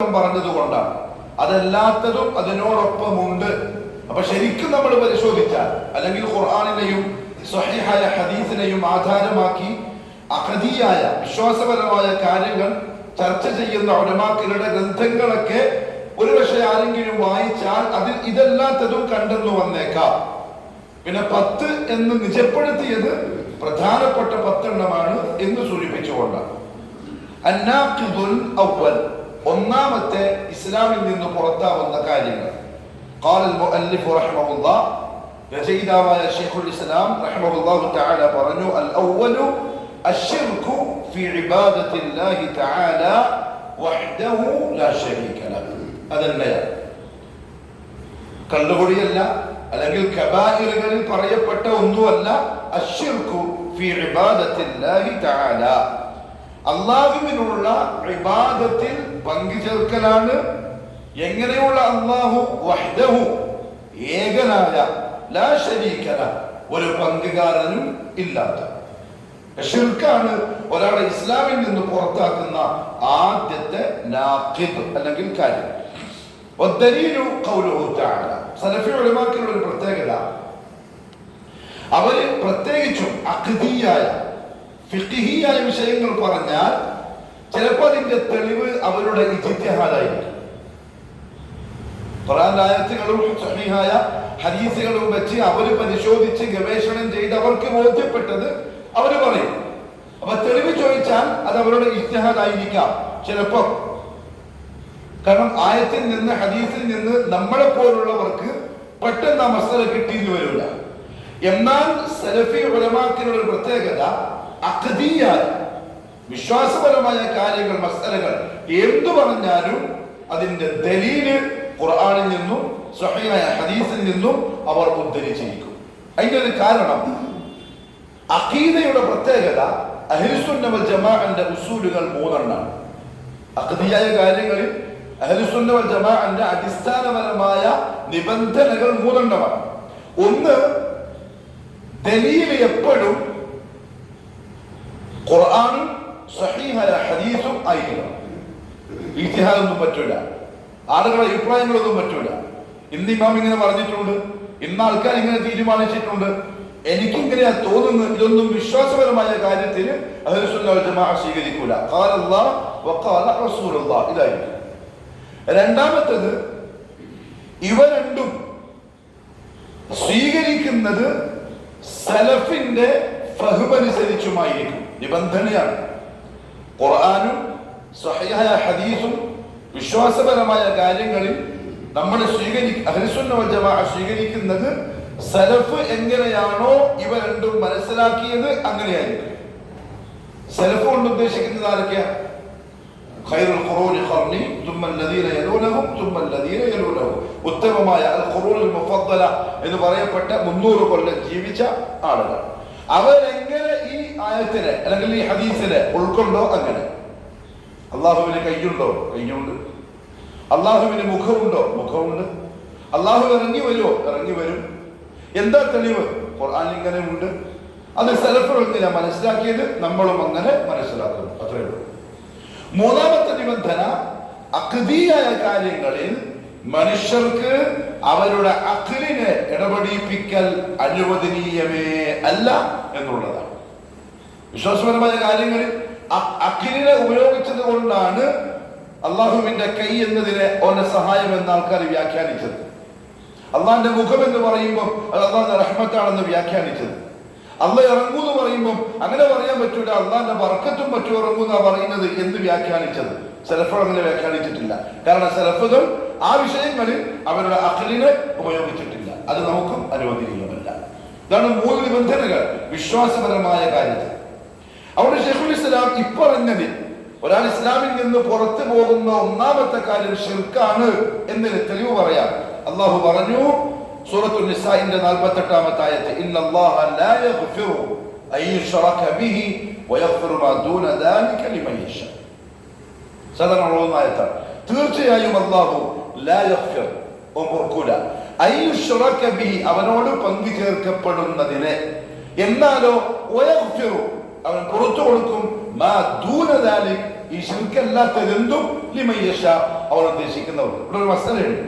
പറഞ്ഞതുകൊണ്ടാണ്. അതല്ലാത്തതും അതിനോടൊപ്പമുണ്ട്. അപ്പൊ ശരിക്കും നമ്മൾ പരിശോധിച്ചാൽ, അല്ലെങ്കിൽ ഖുർആനിനെയും സ്വഹീഹായ ഹദീസിനെയും ആധാരമാക്കി അഖദിയായ വിശ്വാസപരമായ കാര്യങ്ങൾ ചർച്ച ചെയ്യുന്ന ഉലമാക്കളുടെ ഗ്രന്ഥങ്ങളൊക്കെ ഒരുപക്ഷെ ആരെങ്കിലും വായിച്ചാൽ അതിൽ ഇതല്ലാത്തതും കണ്ടെന്നു വന്നേക്കാം. പിന്നെ 10 എന്ന് നിജപ്പെടുത്തിയത് പ്രധാനപ്പെട്ട 10 എണ്ണമാണ് എന്ന് സൂചിപ്പിച്ചുകൊണ്ടാണ്. അന്നാഖിദുൽ അവ്വൽ, ഒന്നാമത്തെ ഇസ്ലാമിൽ നിന്ന് പുറത്താവുന്ന കാര്യങ്ങൾ. ഖാല അൽ-മുഅല്ലിഫ് റഹിമഹുല്ലാഹ്, രചയിതാവായ ശൈഖുൽ ഇസ്ലാം റഹിമഹുല്ലാഹു തആല പറഞ്ഞു, അൽ അവ്വലു അശ്ശിർകു ഫീ ഇബാദത്തില്ലാഹി തആല വഹ്ദഹു ലാ ശരീക ലഹു. അതന്നെയാണ് കള്ളുകുടിയല്ല, അല്ലെങ്കിൽ കബായിറുകളിൽ പറയപ്പെട്ട ഒന്നുമല്ല അശ്ശിർകു ഫീ ഇബാദത്തില്ലാഹി തആല, അല്ലാഹുവിനുള്ള ഇബാദത്തിൽ പങ്കുചേർക്കലാണ്. എങ്ങനെയുള്ള അല്ലാഹു? വഹ്ദഹു, ഏകനായ, ലാ ശരീക ലഹു, ഒരു പങ്കുകാരനും ഇല്ലാത്ത. ശിർക്കാണ് ഒരാളെ ഇസ്ലാമിൽ നിന്ന് പുറത്താക്കുന്ന ആദ്യത്തെ നാഖിദ് അല്ലെങ്കിൽ കാര്യം. വദ്ദലീലു ഖൗലുഹു തആല, സലഫി ഉലമാക്കളുടെ ഒരു പ്രത്യേകത, അവര് പ്രത്യേകിച്ചും അഖദിയായ ഫിഖ്ഹിയായ വിഷയങ്ങൾ പറഞ്ഞാൽ ചിലപ്പോൾ അതിന്റെ തെളിവ് അവരുടെ ഇജ്തിഹാദായിരിക്കും. ഖുർആൻ ആയത്തുകളും സ്വഹീഹായ ഹദീസുകളും വെച്ച് അവര് പരിശോധിച്ച് ഗവേഷണം ചെയ്ത് അവർക്ക് ബോധ്യപ്പെട്ടത് അവര് പറയും. അപ്പൊ തെളിവ് ചോദിച്ചാൽ അത് അവരുടെ ഇജ്തിഹാദായിരിക്കാം ചിലപ്പോൾ. കാരണം ആയത്തിൽ നിന്ന് ഹദീസിൽ നിന്ന് നമ്മളെ പോലുള്ളവർക്ക് പെട്ടെന്ന് ആ മസല കിട്ടിയെന്ന് വരില്ല. എന്നാൽ സലഫി ഉലമാക്കളുടെ ഒരു പ്രത്യേകത, അഖദിയായ വിശ്വാസപരമായ കാര്യങ്ങൾ, മസലകൾ എന്തു പറഞ്ഞാലും അതിന്റെ ദലീല് ഖുർആനിൽ നിന്നും സ്വഹീഹായ ഹദീസിൽ നിന്നും അവർ ഉദ്ധരിച്ചിരിക്കും. അതിന്റെ ഒരു കാരണം, അഖീദയുടെ പ്രത്യേകത, അഹ്ലുസുന്ന വൽ ജമാഅന്റെ ഉസൂലുകൾ 3 എണ്ണമാണ്. അഖദിയായ കാര്യങ്ങളിൽ അഹ്ലുസുന്ന വൽ ജമാഅന്റെ അടിസ്ഥാനപരമായ നിബന്ധനകൾ 3 എണ്ണമാണ്. ഒന്ന്, ദലീൽ എപ്പോഴും ഖുർആനും സ്വഹീഹായ ഹദീസും ആയിരിക്കണം. ഇജ്തിഹാദൊന്നും പറ്റൂല, ആളുകളുടെ അഭിപ്രായങ്ങളൊന്നും പറ്റൂല. ഇന്ന് ഇമാം ഇങ്ങനെ പറഞ്ഞിട്ടുണ്ട്, ഇന്ന് ആൾക്കാർ ഇങ്ങനെ തീരുമാനിച്ചിട്ടുണ്ട്, എനിക്കിങ്ങനെയാ തോന്നുന്നത്, ഇതൊന്നും വിശ്വാസപരമായ കാര്യത്തിൽ അഹ്ലുസുന്ന വൽ ജമാഅ സ്വീകരിക്കൂല. ഖാല അല്ലാഹ് വഖാല റസൂലുള്ളാഹ്, ഇതായിരിക്കും. രണ്ടാമത്തേത്, ഇവ രണ്ടും സ്വീകരിക്കുന്നത് സലഫിന്റെ ഫഹ്മനുസരിച്ചുമായിരിക്കും. നിബന്ധനയാണ്. ഖുർആനും സ്വഹീഹായ ഹദീസും വിശ്വാസപരമായ കാര്യങ്ങളിൽ നമ്മൾ അഹ്ലുസുന്ന വൽ ജമാഅ സ്വീകരിക്കുന്നത് സലഫ് എങ്ങനെയാണോ ഇവ രണ്ടും മനസ്സിലാക്കിയത് അങ്ങനെയായിരിക്കും. സലഫ് കൊണ്ട് ഉദ്ദേശിക്കുന്നത് ആരൊക്കെയാ? ഖൈറുൽ ഖുറൂനി ഖർനി തുമ്മ അല്ലദീന യലൂനഹും തുമ്മ അല്ലദീന യലൂനഹും, ഉത്തമമായ അൽ ഖുറൂനുൽ മുഫദ്ദല എന്ന് പറയപ്പെട്ട 300 കൊല്ലം ജീവിച്ച ആളുകൾ. അവരെങ്ങനെ ഈ ആയത്തിനെ അല്ലെങ്കിൽ ഈ ഹദീസിനെ ഉൾക്കൊണ്ടോ അങ്ങനെ. അള്ളാഹുവിന് കയ്യുണ്ടോ? കയ്യുണ്ട്. അള്ളാഹുവിന് മുഖമുണ്ടോ? മുഖമുണ്ട്. അള്ളാഹു ഇറങ്ങി വരുമോ? ഇറങ്ങി വരും. എന്താ തെളിവ്? ഖുർആൻ ഇങ്ങനെ ഉണ്ട്. അത് സലഫുകൾ ഇങ്ങനെ മനസ്സിലാക്കിയത്, നമ്മളും അങ്ങനെ മനസ്സിലാക്കുന്നു. അത്രയേ ഉള്ളൂ. മൂന്നാമത്തെ നിബന്ധന, അഖദിയായ കാര്യങ്ങളിൽ മനുഷ്യർക്ക് അവരുടെ അഖ്ലിനെ ഇടപെടിപ്പിക്കൽ അനുവദനീയമേ അല്ല എന്നുള്ളതാണ്. വിശ്വാസപരമായ കാര്യങ്ങളിൽ അഖ്ലിനെ ഉപയോഗിച്ചത് കൊണ്ടാണ് അള്ളാഹുവിന്റെ കൈ എന്നതിനെ ഓന്റെ സഹായം എന്ന ആൾക്കാർ വ്യാഖ്യാനിച്ചത്. അള്ളാഹിന്റെ മുഖം എന്ന് പറയുമ്പോൾ അത് അള്ളാഹിന്റെ റഹ്മത്താണെന്ന് വ്യാഖ്യാനിച്ചത്. അള്ളാഹ് ഇറങ്ങൂ എന്ന് പറയുമ്പോൾ അങ്ങനെ പറയാൻ പറ്റൂല, അള്ളാഹിന്റെ ബർക്കത്തും മറ്റും ഇറങ്ങുന്ന പറയുന്നത് എന്ന് വ്യാഖ്യാനിച്ചത്. സലഫുകൾ അങ്ങനെ വ്യാഖ്യാനിച്ചിട്ടില്ല. കാരണം സലഫുകൾ ആ വിഷയങ്ങളിൽ അവരുടെ അഖ്ലിനെ ഉപയോഗിച്ചിട്ടില്ല. അത് നമുക്കും അനുവദനീയമല്ല. ഇതാണ് 3 നിബന്ധനകൾ വിശ്വാസപരമായ കാര്യത്തിൽ. അവിടെ ശൈഖുൽ ഇസ്ലാം ഇപ്പറഞ്ഞതിൽ ഒരാൾ ഇസ്ലാമിൽ നിന്ന് പുറത്തു പോകുന്ന ഒന്നാമത്തെ കാര്യം ശിർക്കാണ് എന്നതിന് തെളിവ് പറയാം. അള്ളാഹു പറഞ്ഞു സൂറത്തുൻ നിസാഇന്റെ 48-ാമത്തെ ആയത്ത്, ഇന്നല്ലാഹ ലാ യഗ്ഫിറു അൻ യുശ്റക ബിഹി വയഗ്ഫിറു മാ ദൂന ദാലിക ലിമൻ യശാ. സാധാരണ ആയത്താണ്. തീർച്ചയായും അല്ലാഹു ലാ യഗ്ഫിർ, ഓർക്കൂല, അൻ യുശ്റക ബിഹി, അവനോട് പങ്കു ചേർക്കപ്പെടുന്നതിനെ, എന്നാലോ വയഗ്ഫിറു, അവൻ പുറത്തു കൊടുക്കും, മാ ദൂന ദാലിക, ഈ ശിർക്കല്ലാത്തതെന്തും ലിമൻ യശാ അവൻ ഉദ്ദേശിക്കുന്നവർ. ഇവിടെ ഒരു മസലയുണ്ട്.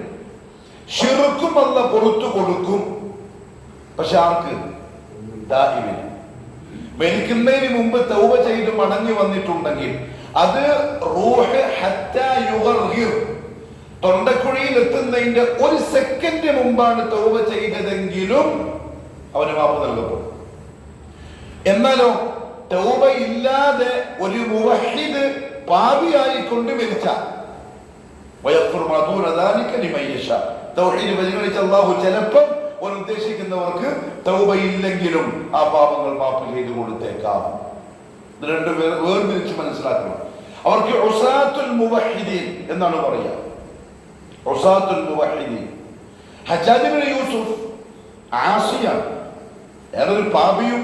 ശിർക്കും അല്ലാഹ് പുറത്തു കൊടുക്കും, പക്ഷെ ആർക്ക്? ദാഇമിന്. മരിക്കുന്നതിന് മുമ്പ് തൗബ ചെയ്ത് മടങ്ങി വന്നിട്ടുണ്ടെങ്കിൽ അത് റൂഹ് ഹത്താ യുഗർഗിർ, തൊണ്ടക്കുഴിയിൽ എത്തുന്നതിന്റെ ഒരു സെക്കൻഡ് മുമ്പാണ് തൗബ ചെയ്തതെങ്കിലും അവന് മാപ്പ് നൽകപ്പെടും. എന്നാലോ തൗബ ഇല്ലാതെ ഒരു മുവഹിദ് പാപിയായിക്കൊണ്ട് മരിച്ചാൽ തൗഹീദ് പരിഗണിച്ച അല്ലാഹു ചിലപ്പം ഉദ്ദേശിക്കുന്നവർക്ക് തൗബ ഇല്ലെങ്കിലും ആ പാപങ്ങൾ മാപ്പ് ചെയ്തു കൊടുത്തേക്കാം. ഇത് രണ്ടും വേർതിരിച്ച് മനസ്സിലാക്കണം. അവർക്ക് ഉസാത്തുൽ മുവഹിദീൻ എന്നാണ് പറയുക. ഉസാത്തുൽ മുവഹിദീൻ. ഹജ്ജാജ് ഇബ്നു യൂസുഫ് ആസിയാണ്, അയാളൊരു പാപിയും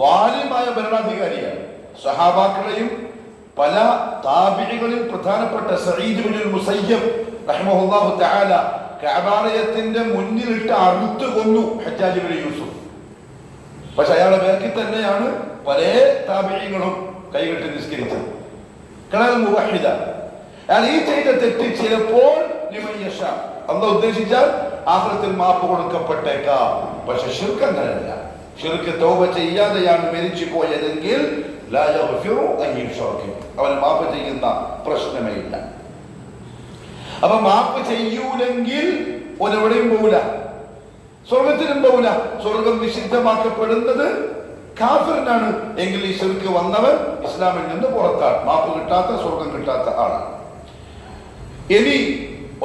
വാലിമായ ഭരണാധികാരിയാണ്. സഹാബാക്കളെയും പല താബിഈകളിൽ പ്രധാനപ്പെട്ട സഈദ് ഇബ്നുൽ മുസയ്യബ് റഹിമഹുല്ലാഹു തആല കഅബാലയത്തിന്റെ മുന്നിലിട്ട് അറുത്ത് കൊന്നു ഹജ്ജാജ് ഇബ്നു യൂസുഫ്. പക്ഷെ അയാളുടെ ബാക്കിൽ തന്നെയാണ് പല താബിഈകളും കൈകെട്ടി നിസ്കരിച്ചത്. കാരണം മുവഹിദ. അയാൾ ഈ ചെയ്ത തെറ്റ് ചിലപ്പോൾ ലിമൻ യശാ, അല്ലാഹു ഉദ്ദേശിച്ചാൽ ആഖിറത്തിൽ മാപ്പ് കൊടുക്കപ്പെട്ടേക്കാം. പക്ഷെ ശിർക്ക് അങ്ങനെയല്ല. ശിർക്ക് തൗബ ചെയ്യാതെയാണ് മരിച്ചു പോയതെങ്കിൽ ലാ യഗ്ഫിറു അൻ യുശ്റക, അവൻ മാപ്പ് ചെയ്യുന്ന പ്രശ്നമേ ഇല്ല. അപ്പൊ മാപ്പ് ചെയ്യൂലെങ്കിൽ ഒരെവിടെയും പോവില്ല, സ്വർഗത്തിനും പോവില്ല. സ്വർഗം നിഷിദ്ധമാക്കപ്പെടുന്നത് കാഫിറിനാണ്. എങ്കിൽ ഈ ശിർക്ക് വന്നവൻ ഇസ്ലാമിൽ നിന്ന് പുറത്താണ്, മാപ്പ് കിട്ടാത്ത, സ്വർഗം കിട്ടാത്ത ആളാണ്. ഇനി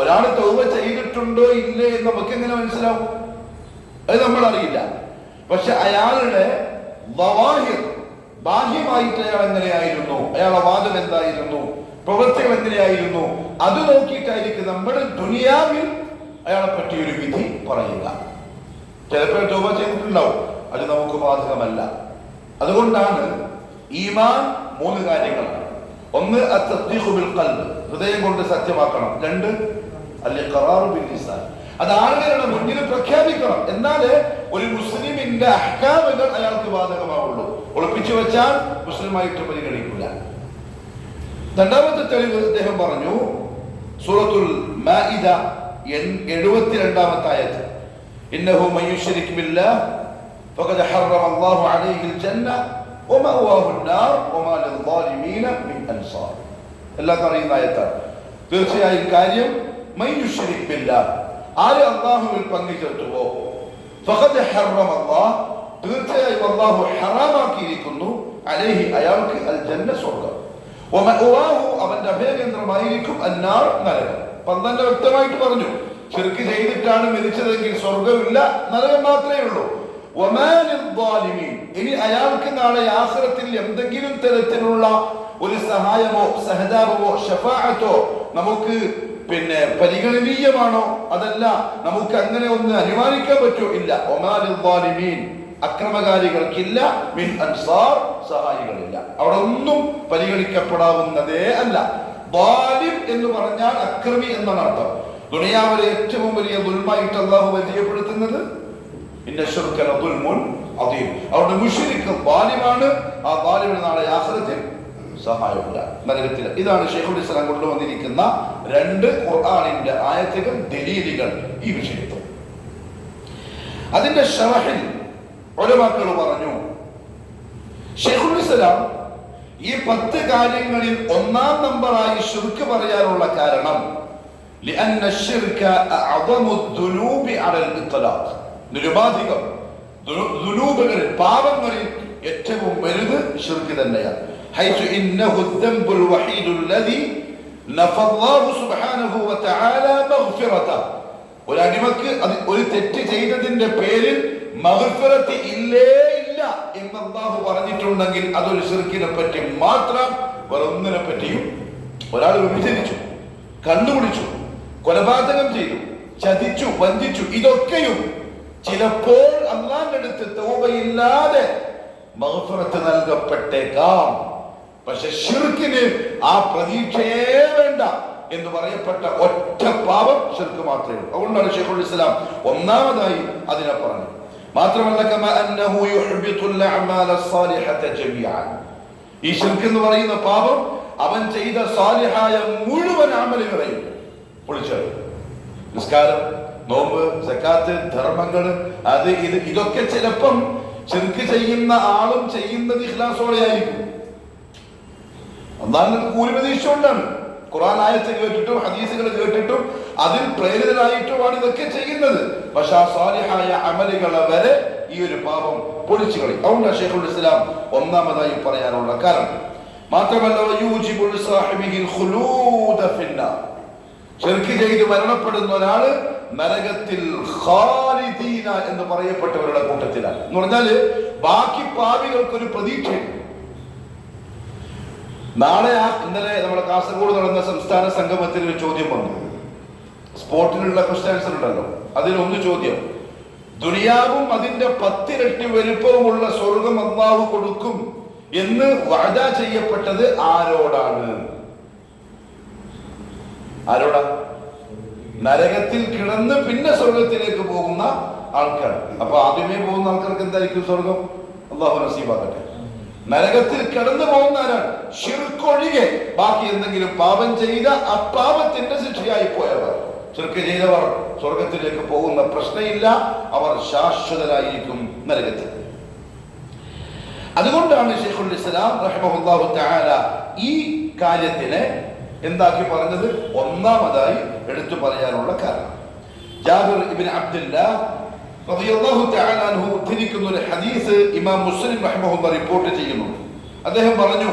ഒരാൾ തൗബ ചെയ്തിട്ടുണ്ടോ ഇല്ലേ എന്ന് നമുക്ക് എങ്ങനെ മനസ്സിലാവും? അത് നമ്മൾ അറിയില്ല. പക്ഷെ അയാളുടെ ബാഹ്യമായിട്ട് അയാൾ എങ്ങനെയായിരുന്നു, അയാളുടെ വാദം എന്തായിരുന്നു, പ്രവൃത്തികൾ എങ്ങനെയായിരുന്നു, അത് നോക്കിയിട്ടായിരിക്കും നമ്മൾ ദുനിയാവിൽ അയാളെ പറ്റി ഒരു വിധി പറയുക. ചിലപ്പോൾ തൗബ ചെയ്തിട്ടുണ്ടാവും, അത് നമുക്ക് ബാധകമല്ല. അതുകൊണ്ടാണ് ഈമാൻ 3 കാര്യങ്ങളാണ്. 1 അത്തസ്ദീഖു ബിൽ ഖൽബ്, ഹൃദയം കൊണ്ട് സത്യമാക്കണം. 2 അൽ ഇഖ്റാറു ബിൽ ലിസാൻ, അത് ആളുകളുടെ മുന്നിൽ പ്രഖ്യാപിക്കണം. എന്നാലേ ഒരു മുസ്ലിമിന്റെ അഹ്കാമുകൾ അയാൾക്ക് ബാധകമാവുള്ളൂ. ഒളിപ്പിച്ചു വെച്ചാൽ മുസ്ലിമായിട്ട് പരിഗണിക്കില്ല. രണ്ടാമത്തെ തെളിവ് അദ്ദേഹം പറഞ്ഞു, സൂറത്തുൽ മാഇദ 72-ാമത്തെ ആയത്ത്, ഇന്നഹു മൻ യുശ്രിക് ബില്ലാഹ് ഫഖദ് ഹറമ അല്ലാഹു അലൈഹിൽ ജന്ന വമഅവാഹു അന്നാർ വമാ ലിൽസാലിമീന മിൻ അൻസാർ. എല്ലാവർക്കും അറിയുന്ന ആയത്താണ്. തീർച്ചയായും കാര്യം, മൻ യുശ്രിക് ബില്ലാഹ്, ആര് അല്ലാഹുവിൽ പങ്കു ചേർത്തുവോ, ഫഖദ് ഹറമ അല്ലാഹ്, തീർച്ചയായും അല്ലാഹു ഹറാമാക്കിയിരിക്കുന്നു, അലൈഹി അയാൾക്ക് അൽ ജന്ന, സ്വർഗ്ഗം, വമഅവാഹു അവന്റെ അഭയകേന്ദ്രമായിരിക്കും അന്നാർ, നരകം. പന്ത്രണ്ട് വ്യക്തമായിട്ട് പറഞ്ഞു, ശിർക്ക് ചെയ്തിട്ടാണ് മരിച്ചതെങ്കിൽ സ്വർഗമില്ല, നരകം മാത്രമേ ഉള്ളൂ. വമാ ലിൽസാലിമീൻ, ഇനി അയാൾക്ക് നാളെ ആഖിറത്തിൽ എന്തെങ്കിലും തരത്തിലുള്ള ഒരു സഹായമോ സഹതാപമോ ഷഫാഅത്തോ നമുക്ക് പരിഗണനീയമാണോ? അതല്ല, നമുക്ക് അങ്ങനെ ഒന്ന് അനുമാനിക്കാൻ പറ്റോ? ഇല്ല. വമാ ലിൽസാലിമീൻ, അക്രമകാരികൾക്കില്ല, മിൻ അൻസാർ, സഹായികളില്ല. അവിടെ ഒന്നും പരിഗണിക്കപ്പെടാവുന്നതേ അല്ല. ളാലിം എന്ന് പറഞ്ഞാൽ അക്രമി എന്നാണ് അർത്ഥം. ദുനിയാവിലെ ഏറ്റവും വലിയ ദുൽമായിട്ട് അല്ലാഹു പരിചയപ്പെടുത്തുന്നത് ഇന്ന ശിർക ലദുൽമുൻ അദീം. അവിടെ മുശ്രിക്ക് ളാലിമാണ്. ആ ളാലിമിന് നാളെ ആഖിറത്തിൽ സഹായമില്ല, നരകത്തിൽ. ഇതാണ് ശൈഖുൽ ഇസ്ലാം കൊണ്ടുവന്നിരിക്കുന്ന 2 ഖുർആനിന്റെ ആയത്തുകൾ, ദലീലുകൾ ഈ വിഷയത്തിൽ. അതിന്റെ ശറഹിൽ ഉലമാക്കൾ പറഞ്ഞു, ശൈഖുൽ ഇസ്ലാം ഈ 10 കാര്യങ്ങളിൽ 1-ാം നമ്പറായി ശിർക്ക് പറയാനുള്ള കാരണം لأن الشرك أعظم الذنوب على الإطلاق, നിരുപാധികം ദുനൂബുകളിൽ, പാപങ്ങളിൽ ഏറ്റവും വലുത് ശിർക്ക് തന്നെയാണ്. حيث إنه الذنب الوحيد الذي نفى الله سبحانه وتعالى مغفرته. ഒരു അടിമക്ക് ഒരു തെറ്റ് ചെയ്തതിന്റെ പേരിൽ മഗ്ഫിറത്ത് ഇല്ലേ ഇല്ല എന്ന് അല്ലാഹു പറഞ്ഞിട്ടുണ്ടെങ്കിൽ അതൊരു ശിർക്കിനെ പറ്റി മാത്രം, വേറൊന്നിനെ പറ്റിയും. ഒരാൾ വ്യഭിചരിച്ചു, കണ്ണുപിടിച്ചു, കൊലപാതകം ചെയ്തു, ചതിച്ചു, വഞ്ചിച്ചു, ഇതൊക്കെയും ചിലപ്പോൾ അല്ലാഹുവിന്റെ അടുത്ത് തൗബയില്ലാതെ മഗ്ഫിറത്ത് നൽകപ്പെട്ടേക്കാം. പക്ഷെ ശിർക്കിന് ആ പ്രതീക്ഷയേ വേണ്ട എന്ന് പറയപ്പെട്ട ഒറ്റ പാപം ശിർക്ക് മാത്രമേ ഉള്ളൂ. അതുകൊണ്ടാണ് ശൈഖുൽ ഇസ്ലാം 1-ാമതായി അതിനെ പറഞ്ഞു. മാത്രമല്ല, കമാ അന്നഹു യുഹ്ബിതുൽ അഅമാല സ്സാലിഹത ജമീഅൻ, ഈ ശിർക്ക് എന്ന് പറയുന്ന പാപം അവൻ ചെയ്ത സാലിഹായ മുഴുവൻ അമലുകളെയും പൊളിച്ചെറിയും. നിസ്കാരം, നോമ്പ്, സക്കാത്ത്, ധർമ്മങ്ങൾ, അത് ഇതൊക്കെ ചിലപ്പം ശിർക്ക് ചെയ്യുന്ന ആളും ചെയ്യുന്നത് ഇഖ്ലാസോടെ ആയിരിക്കും. അല്ലാഹു കൂലി പ്രതീക്ഷിച്ചുകൊണ്ടാണ്. ഖുർആൻ ആയത്ത് കേട്ടിട്ടും ഹദീസുകൾ കേട്ടിട്ടും അതിൽ പ്രേരിതരായിട്ടുമാണ് ഇതൊക്കെ ചെയ്യുന്നത്. പക്ഷെ ആ സാലിഹായ അമലുകളെ വരെ ഈ ഒരു പാപം പൊളിച്ചു കളയും. അതുകൊണ്ട് ശൈഖുൽ ഇസ്ലാം ഒന്നാമതായി പറയാനുള്ള കാരണം. മാത്രമല്ല ശിർക്ക് ചെയ്ത് മരണപ്പെടുന്ന ഒരാള് നരകത്തിൽ ഖാലിദീന എന്ന് പറയപ്പെട്ടവരുടെ കൂട്ടത്തിലാണ്. എന്ന് പറഞ്ഞാല് ബാക്കി പാപികൾക്കൊരു പ്രതീക്ഷയുണ്ട്. ഇന്നലെ നമ്മുടെ കാസർഗോഡ് നടന്ന സംസ്ഥാന സംഗമത്തിൽ ഒരു ചോദ്യം വന്നു. സ്പോർട്ടിലുള്ള ക്വസ്റ്റ്യൻസ് ഉണ്ടല്ലോ, അതിലൊന്ന് ചോദ്യം, ദുനിയാവും അതിന്റെ 10 ഇരട്ടി വലുപ്പവുമുള്ള സ്വർഗം അല്ലാഹു കൊടുക്കും എന്ന് വഅദ ചെയ്യപ്പെട്ടത് ആരോടാണ്? ആരോടാ? നരകത്തിൽ കിടന്ന് പിന്നെ സ്വർഗത്തിലേക്ക് പോകുന്ന ആൾക്കാർ. അപ്പൊ ആദ്യമേ പോകുന്ന ആൾക്കാർക്ക് എന്തായിരിക്കും സ്വർഗം? അല്ലാഹു നസീബാക്കട്ടെ. നരകത്തിൽ കിടന്നു പോകുന്ന ആരാണ്? ശിർക്കൊഴികെ ബാക്കി എന്തെങ്കിലും പാപം ചെയ്ത അപ്പാപത്തിന്റെ ശിക്ഷയായി പോയവർ, ശിർക്ക് ചെയ്തവർ സ്വർഗത്തിലേക്ക് പോകുന്ന പ്രശ്നമില്ല. അവർ ശാശ്വതരായിരിക്കും നരകത്തിൽ. അതുകൊണ്ടാണ് ശൈഖുൽ ഇസ്ലാം റഹിമഹുല്ലാഹു തആല ഈ കാര്യത്തിനെ എന്താക്കി പറഞ്ഞത്? ഒന്നാമതായി എടുത്തു പറയാനുള്ള കാരണം. ജാബിർ ഇബ്നു അബ്ദുല്ലാഹ് റളിയല്ലാഹു തആല അൻഹു ഉദ്ധരിക്കുന്ന ഒരു ഹദീസ് ഇമാം മുസ്ലിം റഹിമഹുല്ലാഹ് റിപ്പോർട്ട് ചെയ്യുന്നു. അദ്ദേഹം പറഞ്ഞു,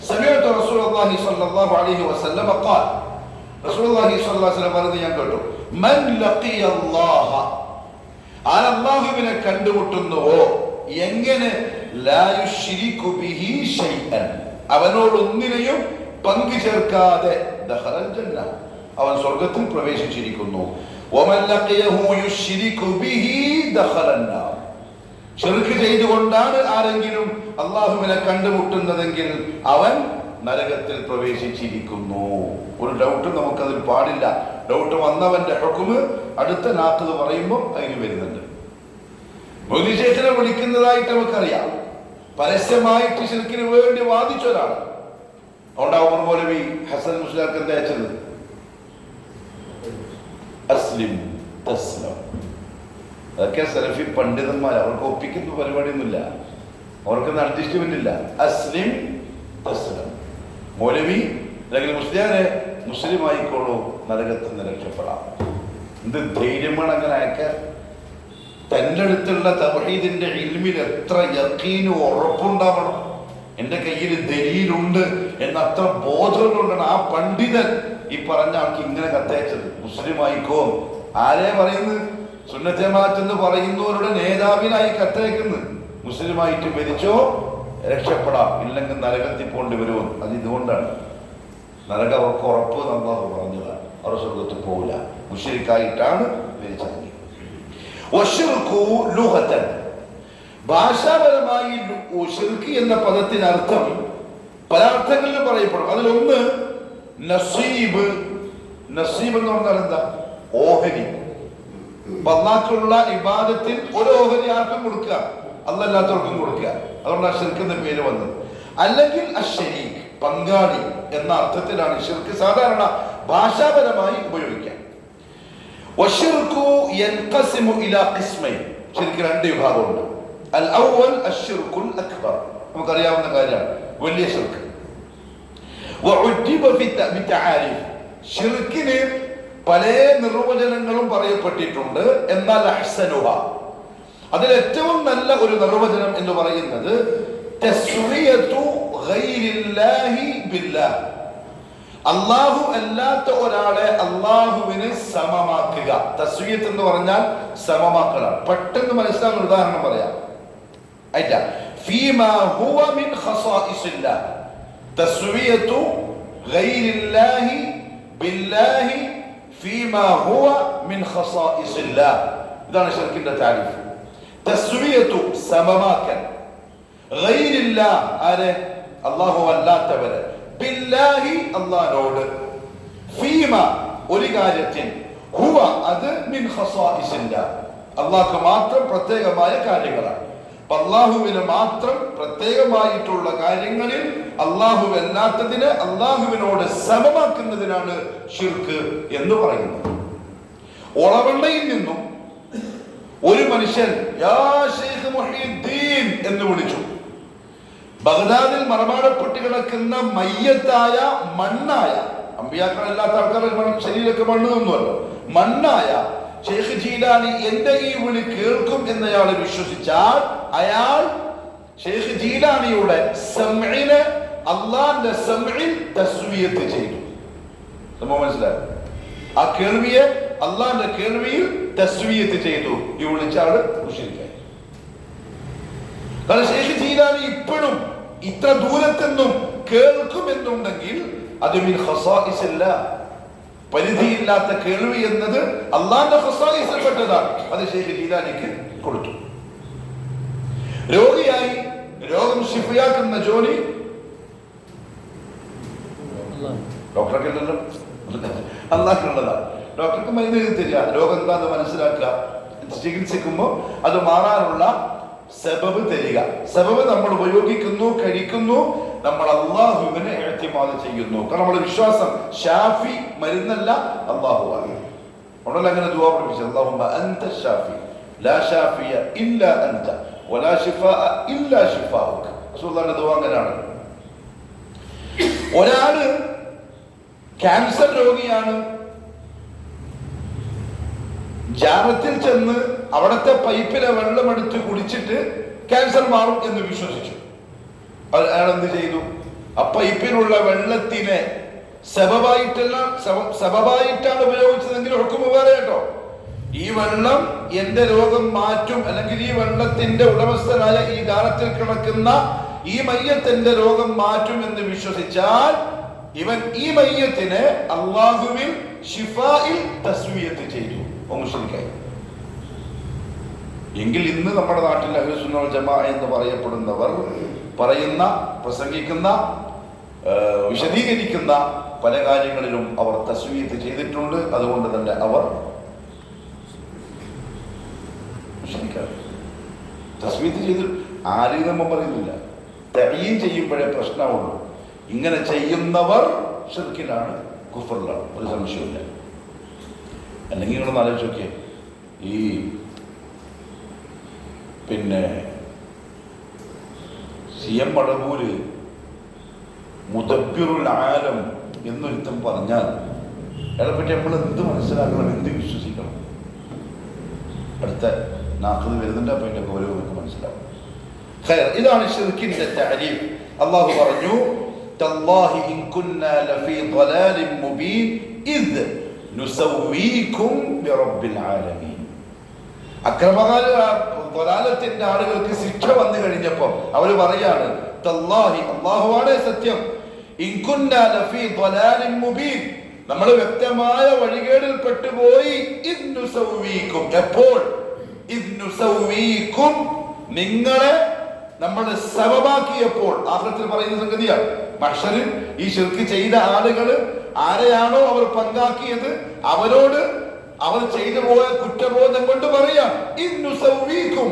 സമിഅതു റസൂലുള്ളാഹി സ്വല്ലല്ലാഹു അലൈഹി വസല്ലം ഖാൽ, റസൂലുള്ളാഹി സ്വല്ലല്ലാഹു അലൈഹി വസല്ലം പറഞ്ഞു, ഞാൻ കേട്ടു, മൻ ലഖിയല്ലാഹ, അല്ലാഹുവിനെ കണ്ടുമുട്ടുന്നുവോ എങ്ങനെ, ലാ യുശ്രികു ബിഹി ശൈഅൻ, അവനോട് ഒന്നിനെയും പങ്കു ചേർക്കാതെ, ദഖലൽ ജന്ന, അവൻ സ്വർഗ്ഗത്തിൽ പ്രവേശിച്ചിരിക്കുന്നു. വമൻ ലഖിയഹു യുശ്രികു ബിഹി ദഖലൻ നാർ, ശിർക്ക് ചെയ്തുകൊണ്ടാണ് ആരെങ്കിലും അല്ലാഹുവിനെ കണ്ടുമുട്ടുന്നതെങ്കിൽ അവൻ നരകത്തിൽ പ്രവേശിച്ചിരിക്കുന്നു. ഒരു ഡൗട്ട് നമുക്കതിൽ പാടില്ല. ഡൗട്ട് വന്നവന്റെ ഹുക്മ് അടുത്ത നാക്കത് പറയുമ്പോൾ അതിന് വരുന്നുണ്ട്. മൗലവിശേഖനെ വിളിക്കുന്നതായിട്ട് നമുക്കറിയാം, പരസ്യമായിട്ട് ശിർക്കിന് വേണ്ടി വാദിച്ച ഒരാൾ. അതുകൊണ്ടാവും മൗലവി ഹസൻ മുസ്ലിയാർക്ക് എന്താ അയച്ചത്? അസ്ലിം തസ്ലം. അതൊക്കെ സലഫി പണ്ഡിതന്മാർ, അവർക്ക് ഒപ്പിക്കുന്ന പരിപാടിയൊന്നുമില്ല, അവർക്കൊന്നും അഡ്ജസ്റ്റ്മെന്റ് ഇല്ല. അസ്ലിം തസ്ലം. മൗലവി അല്ലെങ്കിൽ മുസ്ലിയാരെ മുസ്ലിം ആയിക്കോളൂ, നരകത്തിൽ നിന്ന് രക്ഷപ്പെടാം. എന്ത് ധൈര്യമാണ് അങ്ങനെ അയക്കാൻ! തൻ്റെ അടുത്തുള്ള തൗഹീദിന്റെ ഇൽമിൽ എത്ര യഖീനും ഉറപ്പുണ്ടാവണം. എൻ്റെ കയ്യിൽ ദലീലുണ്ട് എന്നത്ര ബോധമുണ്ടാണ് ആ പണ്ഡിതൻ ഈ പറഞ്ഞ ആൾക്ക് ഇങ്ങനെ കത്തയച്ചത്. മുസ്ലിം ആയിക്കോ, ആരെ പറയുന്നത്? സുന്നത്ത് ജമാഅത്ത് എന്ന് പറയുന്നവരുടെ നേതാവിനായി കത്തയക്കുന്നത്. മുസ്ലിമായിട്ട് മരിച്ചോ രക്ഷപ്പെടാം, ഇല്ലെങ്കിൽ നരകത്തിൽ പോണ്ടി വരുമെന്ന്. അത് ഇതുകൊണ്ടാണ്. നരകം അവർക്ക് ഉറപ്പ് അല്ലാഹു പറഞ്ഞതാണ്. അവർ സ്വർഗ്ഗത്തിൽ പോവില്ല, മുശ്രിക്കായിട്ടാണ് മരിച്ചത്. ഭാഷാപരമായി ശിർക്ക് എന്ന പദത്തിനർത്ഥം പല അർത്ഥങ്ങളിലും പറയപ്പെടും. അതിലൊന്ന് നസീബ്. നസീബ് എന്ന് പറഞ്ഞാൽ എന്താ? ഓഹരി. അല്ലാഹുള്ള ഇബാദത്തിൽ ഒരു ഓഹരി ആർക്കും കൊടുക്കുക, അല്ലാത്തവർക്കും കൊടുക്കുക. അതുകൊണ്ടാണ് ശിർക്ക് എന്ന പേര് വന്നത്. അല്ലെങ്കിൽ അശ്ശരീക്ക്, പങ്കാളി എന്ന അർത്ഥത്തിലാണ് ശിർക്ക് സാധാരണ ഭാഷാപരമായി ഉപയോഗിക്കുക. ശിർക്ക് രണ്ട് വിഭാഗമുണ്ട്. അൽ അവ്വൽ അശ്ശിർക്കുൽ അക്ബർ, നമുക്കറിയാവുന്ന കാര്യമാണ്, വലിയ ശിർക്ക്. ശിർക്കിന് പല നിർവചനങ്ങളും പറയപ്പെട്ടിട്ടുണ്ട്. എന്നാൽ അഹ്സനുഹ, അതിൽ ഏറ്റവും നല്ല ഒരു നിർവചനം എന്ന് പറയുന്നത് തസ്വിയതു ഗൈരില്ലാഹി ബില്ലാഹ്, അല്ലാഹു അല്ലാത്ത ഒരാളെ അല്ലാഹുവിന് സമമാക്കുക. തസ്വിയത്ത് എന്ന് പറഞ്ഞാൽ സമമാക്കലാണ്. പെട്ടെന്ന് മനസ്സിലാകുന്ന ഉദാഹരണം പറയാം. ഫീമാ ഹുവ മിൻ ഖസാഇസില്ലാഹ്, തസ്വിയതു ഗൈരില്ലാഹി ബില്ലാഹി ഫീമാ ഹുവ മിൻ ഖസാഇസില്ലാഹ്. ഇതാണ് ശിർക്കിന്റെ താരിഫ്. തസ്വിയതു സമമാക്കൽ, ഗൈരില്ലാഹ് ആരെ? അല്ലാഹു അല്ലാത്തവരെ, ബില്ലാഹി അല്ലാഹുവോട്, ഫീമ ഒരു കാര്യത്തിൽ, ഹുവ അത് മിൻ ഖസാഇസില്ലാഹ് അല്ലാഹുക്ക് മാത്രം പ്രത്യേകമായ കാര്യങ്ങളാണ്. അള്ളാഹുവിന് മാത്രം പ്രത്യേകമായിട്ടുള്ള കാര്യങ്ങളിൽ അല്ലാത്തതിനെ അള്ളാഹുവിനോട് സമമാക്കുന്നതിനാണ് ഷിർക്ക് എന്ന് പറയുന്നത്. ഒളവണ്ണയിൽ നിന്നും ഒരു മനുഷ്യൻ യാ ശൈഖ് മുഹീദ്ദീൻ എന്ന് വിളിച്ചു. ബഗ്ദാദിൽ മറമാടപ്പെട്ട് കിടക്കുന്ന മയ്യത്തായ മണ്ണായ, അമ്പിയാക്കളല്ലാത്ത ആൾക്കാരുടെ ശരീരമൊക്കെ മണ്ണ് തന്നുമല്ലോ, മണ്ണായ ഷെയ്ഖ് ജീലാനി എന്റെ ഈ വിളി കേൾക്കും എന്നയാൾ വിശ്വസിച്ചാൽ അയാൾ ഷെയ്ഖ് ജീലാനിയുടെ സമഇനെ അള്ളാന്റെ സമഇൽ തസ്വിയത്ത് ചെയ്തു. സംഭവം മനസ്സിലായോ? ആ കേൾവിയെ അള്ളാന്റെ കേൾവിയിൽ തസ്വിയത്ത് ചെയ്തു. ഈ വിളിച്ച ആള് മുശ്രിക്കായി. കാരണം ഷെയ്ഖ് ജീലാനി ഇപ്പോഴും ഇത്ര ദൂരത്തെന്നും കേൾക്കുമെന്നുണ്ടെങ്കിൽ അത് മിൻ ഖസാഇസില്ലാ, പരിധിയില്ലാത്ത കേൾവി എന്നത് അള്ളാന്റെ ഖസായിസിൽപ്പെട്ടതാണ്. അത് ഷെയ്ഖ് ജീലാനിക്ക് കൊടുത്തു. രോഗിയായി രോഗം ശിഫയാക്കുന്ന ജോലി ഡോക്ടർക്കല്ലല്ലോ, അള്ളാഹ്ക്കുള്ളതാണ്. ഡോക്ടർക്ക് മരുന്ന് എഴുതി തരിക, രോഗം എന്താന്ന് മനസ്സിലാക്കുക, ചികിത്സിക്കുമ്പോൾ അത് മാറാനുള്ള സബബ് തരിക. സബബ് നമ്മൾ ഉപയോഗിക്കുന്നു, കഴിക്കുന്നു, നമ്മൾ അള്ളാഹുവിനെ ഇഅ്തിമാദ് ചെയ്യുന്നു. കാരണം നമ്മുടെ വിശ്വാസം ഷാഫി മരുന്നല്ല, അള്ളാഹു ആണ്. നമ്മളല്ല അങ്ങനെ ദുആ പഠിപ്പിച്ചത്, അല്ലാഹുമ്മ അൻത ഷാഫി ലാ ഷാഫിയ ഇല്ലാ അൻത വലാ ശിഫാഅ ഇല്ലാ ശിഫാഉക. റസൂലുള്ളാഹിന്റെ ദുആ അങ്ങനെയാണ്. ഒരാള് ക്യാൻസർ രോഗിയാണ്, ജാറത്തിൽ ചെന്ന് അവിടത്തെ പൈപ്പിലെ വെള്ളമെടുത്ത് കുടിച്ചിട്ട് ക്യാൻസർ മാറും എന്ന് വിശ്വസിച്ചു. അയാൾ എന്ത് ചെയ്തു? ആ പൈപ്പിലുള്ള വെള്ളത്തിനെ സബബായിട്ടാണ് ഉപയോഗിച്ചതെങ്കിൽ ഹുക്മ് വേറെ കേട്ടോ. ഈ വെള്ളം എന്റെ രോഗം മാറ്റും, അല്ലെങ്കിൽ ഈ വെള്ളത്തിന്റെ ഉടമസ്ഥനായ ഈ ജാറത്തിൽ കിടക്കുന്ന ഈ മയ്യത്തിന്റെ രോഗം മാറ്റും എന്ന് വിശ്വസിച്ചാൽ ഇവൻ ഈ മയ്യത്തിനെ അല്ലാഹുവിൽ ശിഫായിൽ തസ്വിയത്ത് ചെയ്തു, മുശ്രിക്കായി. എങ്കിൽ ഇന്ന് നമ്മുടെ നാട്ടിൽ അഹ്ലുസ് സുന്നത്ത് വൽ ജമാഅ എന്ന് പറയപ്പെടുന്നവർ പറയുന്ന, പ്രസംഗിക്കുന്ന, വിശദീകരിക്കുന്ന പല കാര്യങ്ങളിലും അവർ തസ്വിയത്ത് ചെയ്തിട്ടുണ്ട്. അതുകൊണ്ട് തന്നെ അവർ തസ്വിയത്ത് ചെയ്ത് ആരെയും നമ്മൾ പറയുന്നില്ല, തഅയീൻ ചെയ്യുമ്പോഴേ പ്രശ്നമുള്ളൂ. ഇങ്ങനെ ചെയ്യുന്നവർ ശിർക്കിലാണ്, കുഫറിലാണ്, ഒരു സംശയമില്ല. അല്ലെങ്കിൽ നിങ്ങളൊന്ന് ആലോചിച്ച് നോക്കിയേ, ഈ CM മടവൂര് മുദബ്ബിറുൽ ആലം എന്നൊരുത്തം പറഞ്ഞാൽ അയാളെ പറ്റി നമ്മൾ എന്ത് മനസ്സിലാക്കണം, എന്ത് വിശ്വസിക്കണം? അടുത്ത നാൽപ്പത് വരുന്നുണ്ട്, അപ്പൊ അതിന്റെ ഗൗരവം മനസ്സിലാവും. ഇതാണ് ശിർക്കിന്റെ തഅരീഫ്. അല്ലാഹു പറഞ്ഞു, തല്ലാഹി ഇൻ കുന്നാ ലഫീ ളലാലിൻ മുബീൻ ഇദ് നുസവ്വീകും ബിറബ്ബിൽ ആലമീൻ. ളലാലത്തിന്റെ ആളുകൾക്ക് ശിക്ഷ വന്നു കഴിഞ്ഞപ്പോൾ അവർ പറയാണ്, തല്ലാഹി, അല്ലാഹുവാണ് സത്യം, ഇൻ കുന്നാ ലഫീ ളലാലിൻ മുബീൻ, നമ്മൾ വ്യക്തമായ വഴികേടിൽ പെട്ടുപോയി. ഇദ് നുസവ്വീകും, എപ്പോൾ? ഇദ് നുസവ്വീകും, നിങ്ങളെ നമ്മൾ സബബാക്കിയപ്പോൾ. ആഖിറത്തിൽ പറയുന്ന സംഗതിയാണ്. മഹ്ശറിൽ ഈ ശിർക്ക് ചെയ്ത ആളുകൾ ആരെയാണോ അവർ പങ്കാക്കിയത് അവരോട് അവർ ചെയ്തു പോയ കുറ്റബോധം കൊണ്ട് പറയാം, ഇന്നുസവ്വീകും,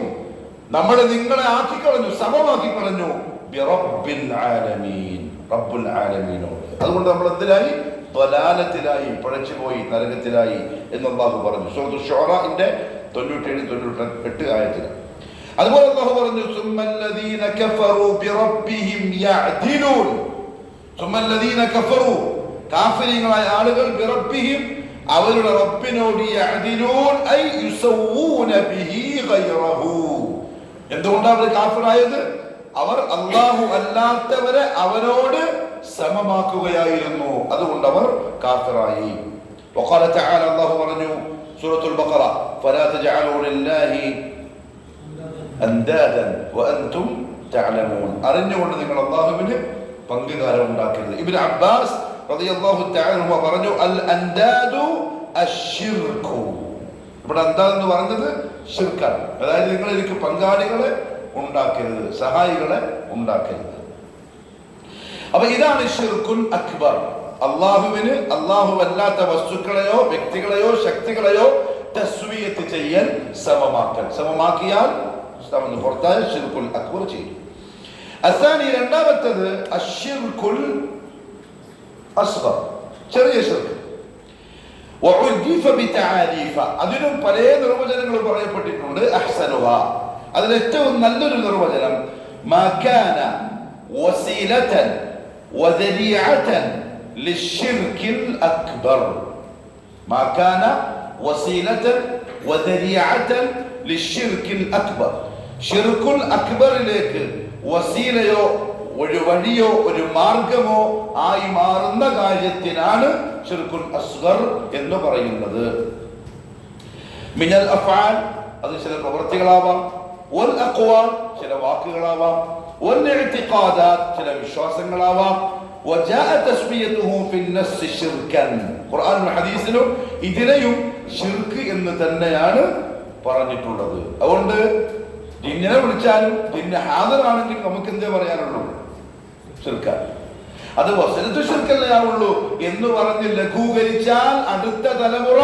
നമ്മൾ നിങ്ങളെ ആക്കിക്കളഞ്ഞു, സമമാക്കി കളഞ്ഞു, ബിറബ്ബിൽ ആലമീൻ, റബ്ബുൽ ആലമീനോട്. അതുകൊണ്ട് നമ്മൾ എന്തിലായി? ളലാലത്തിലായി, പഴച്ചുപോയി, നരകത്തിലായി എന്ന് അല്ലാഹു പറഞ്ഞു. സൂറത്തുൽ ശുഅറാഇന്റെ 97-98 ആയത്തിൽ. അതുപോലെ അല്ലാഹു പറഞ്ഞു, സുമ്മല്ലദീന കഫറു ബിറബ്ബിഹിം യഅദിലൂൻ. സുമ്മല്ലദീന കഫറു, കാഫിരീങ്ങളായ ആളുകൾ, ബിറബ്ബിഹിം, അവരുടെ റബ്ബിനോട്, യഅദിലൂൻ ഐ യുസവ്വൂന ബിഹി ഗൈറഹു. എന്തുകൊണ്ടാണ് അവർ കാഫിറായത്? അവർ അല്ലാഹു അല്ലാത്തവരെ അവരോട് സമമാക്കുകയായിരുന്നു. അതുകൊണ്ട് അവർ കാഫിറായി. വഖാല തആല, അല്ലാഹു പറഞ്ഞു സൂറത്തുൽ ബഖറ, ഫലാ തജഅലൂ ലില്ലാഹി അൻദാദൻ വഅൻതും തഅലമൂൻ. അറിഞ്ഞുകൊണ്ട് നിങ്ങൾ അല്ലാഹുവിന് പങ്കുകാരം ഉണ്ടാക്കരുത്. ഇബ്നു അബ്ബാസ് റളിയല്ലാഹു തആല അൻഹു പറഞ്ഞു, അൽ അൻദാദു അശ്ശിർകു. ഇവിടെ അൻദാദ് എന്ന് പറഞ്ഞത് ശിർക്കാണ്. അതായത് നിങ്ങൾ എനിക്ക് പങ്കാളികളെ ഉണ്ടാക്കരുത്, സഹായികളെ ഉണ്ടാക്കരുത്. അപ്പൊ ഇതാണ് ശിർക്കുൻ അക്ബർ. അള്ളാഹുവിന് അല്ലാത്ത വസ്തുക്കളെയോ വ്യക്തികളെയോ ശക്തികളെയോ തസ്വിയത്ത് ചെയ്യൽ, സമമാക്കൽ. സമമാക്കിയാൽ ഇസ്ലാമിൽ നിന്ന് പുറത്തായ ശിർക്കുൽ അക്ബർ ചെയ്തു. അസാനി രണ്ടാമത്തത് അശ്ശിർക്കുൽ അസ്ഗർ, ചെറിയ ശിർക്ക്. അതിനും പല നിർവചനങ്ങൾ പറയപ്പെട്ടിട്ടുണ്ട്. അഹ്സനുഹ, അതിൽ ഏറ്റവും നല്ലൊരു നിർവചനം മാ കാന വസീലതൻ വദരിഅതൻ ലിശ്ശിർക്കിൽ അക്ബർ. മാ കാന വസീലതൻ വദരിഅതൻ ലിശ്ശിർക്കിൽ അക്ബർ. ശിർക്കുൽ അക്ബറിലേക്ക് വസീലയോ ഒരു വഴിയോ ഒരു മാർഗമോ ആയി മാറുന്ന കാര്യത്തിനാണ് ശിർക്കുൽ അസ്ഗർ എന്ന് പറയുന്നത്. മിനൽ അഫ്ആൽ, അത് ചില പ്രവൃത്തികളാവാം, വൽ അഖ്വാൽ, ചില വാക്കുകളാവാം, വൽ ഇഅ്തിഖാദാത്ത്, ചില വിശ്വാസങ്ങളാവാം. വജാഅ തസ്മിയതുഹു ഫിൻ നസ്സ് ശിർക്കൻ, ഖുർആനിലും ഹദീസിലും ഇതിനെയും ശിർക്ക് എന്ന് തന്നെയാണ് പറഞ്ഞിട്ടുള്ളത്. അതുകൊണ്ട് ജിന്നിനെ വിളിച്ചാലും ജിന്ന് ഹാജറാണെങ്കിൽ നമുക്ക് എന്തേ പറയാനുള്ളൂ? ശിർക്ക. അത് വസനത്തു ശിർക്കല്ലേ ആവുള്ളൂ എന്ന് പറഞ്ഞ് ലഘൂകരിച്ചാൽ അടുത്ത തലമുറ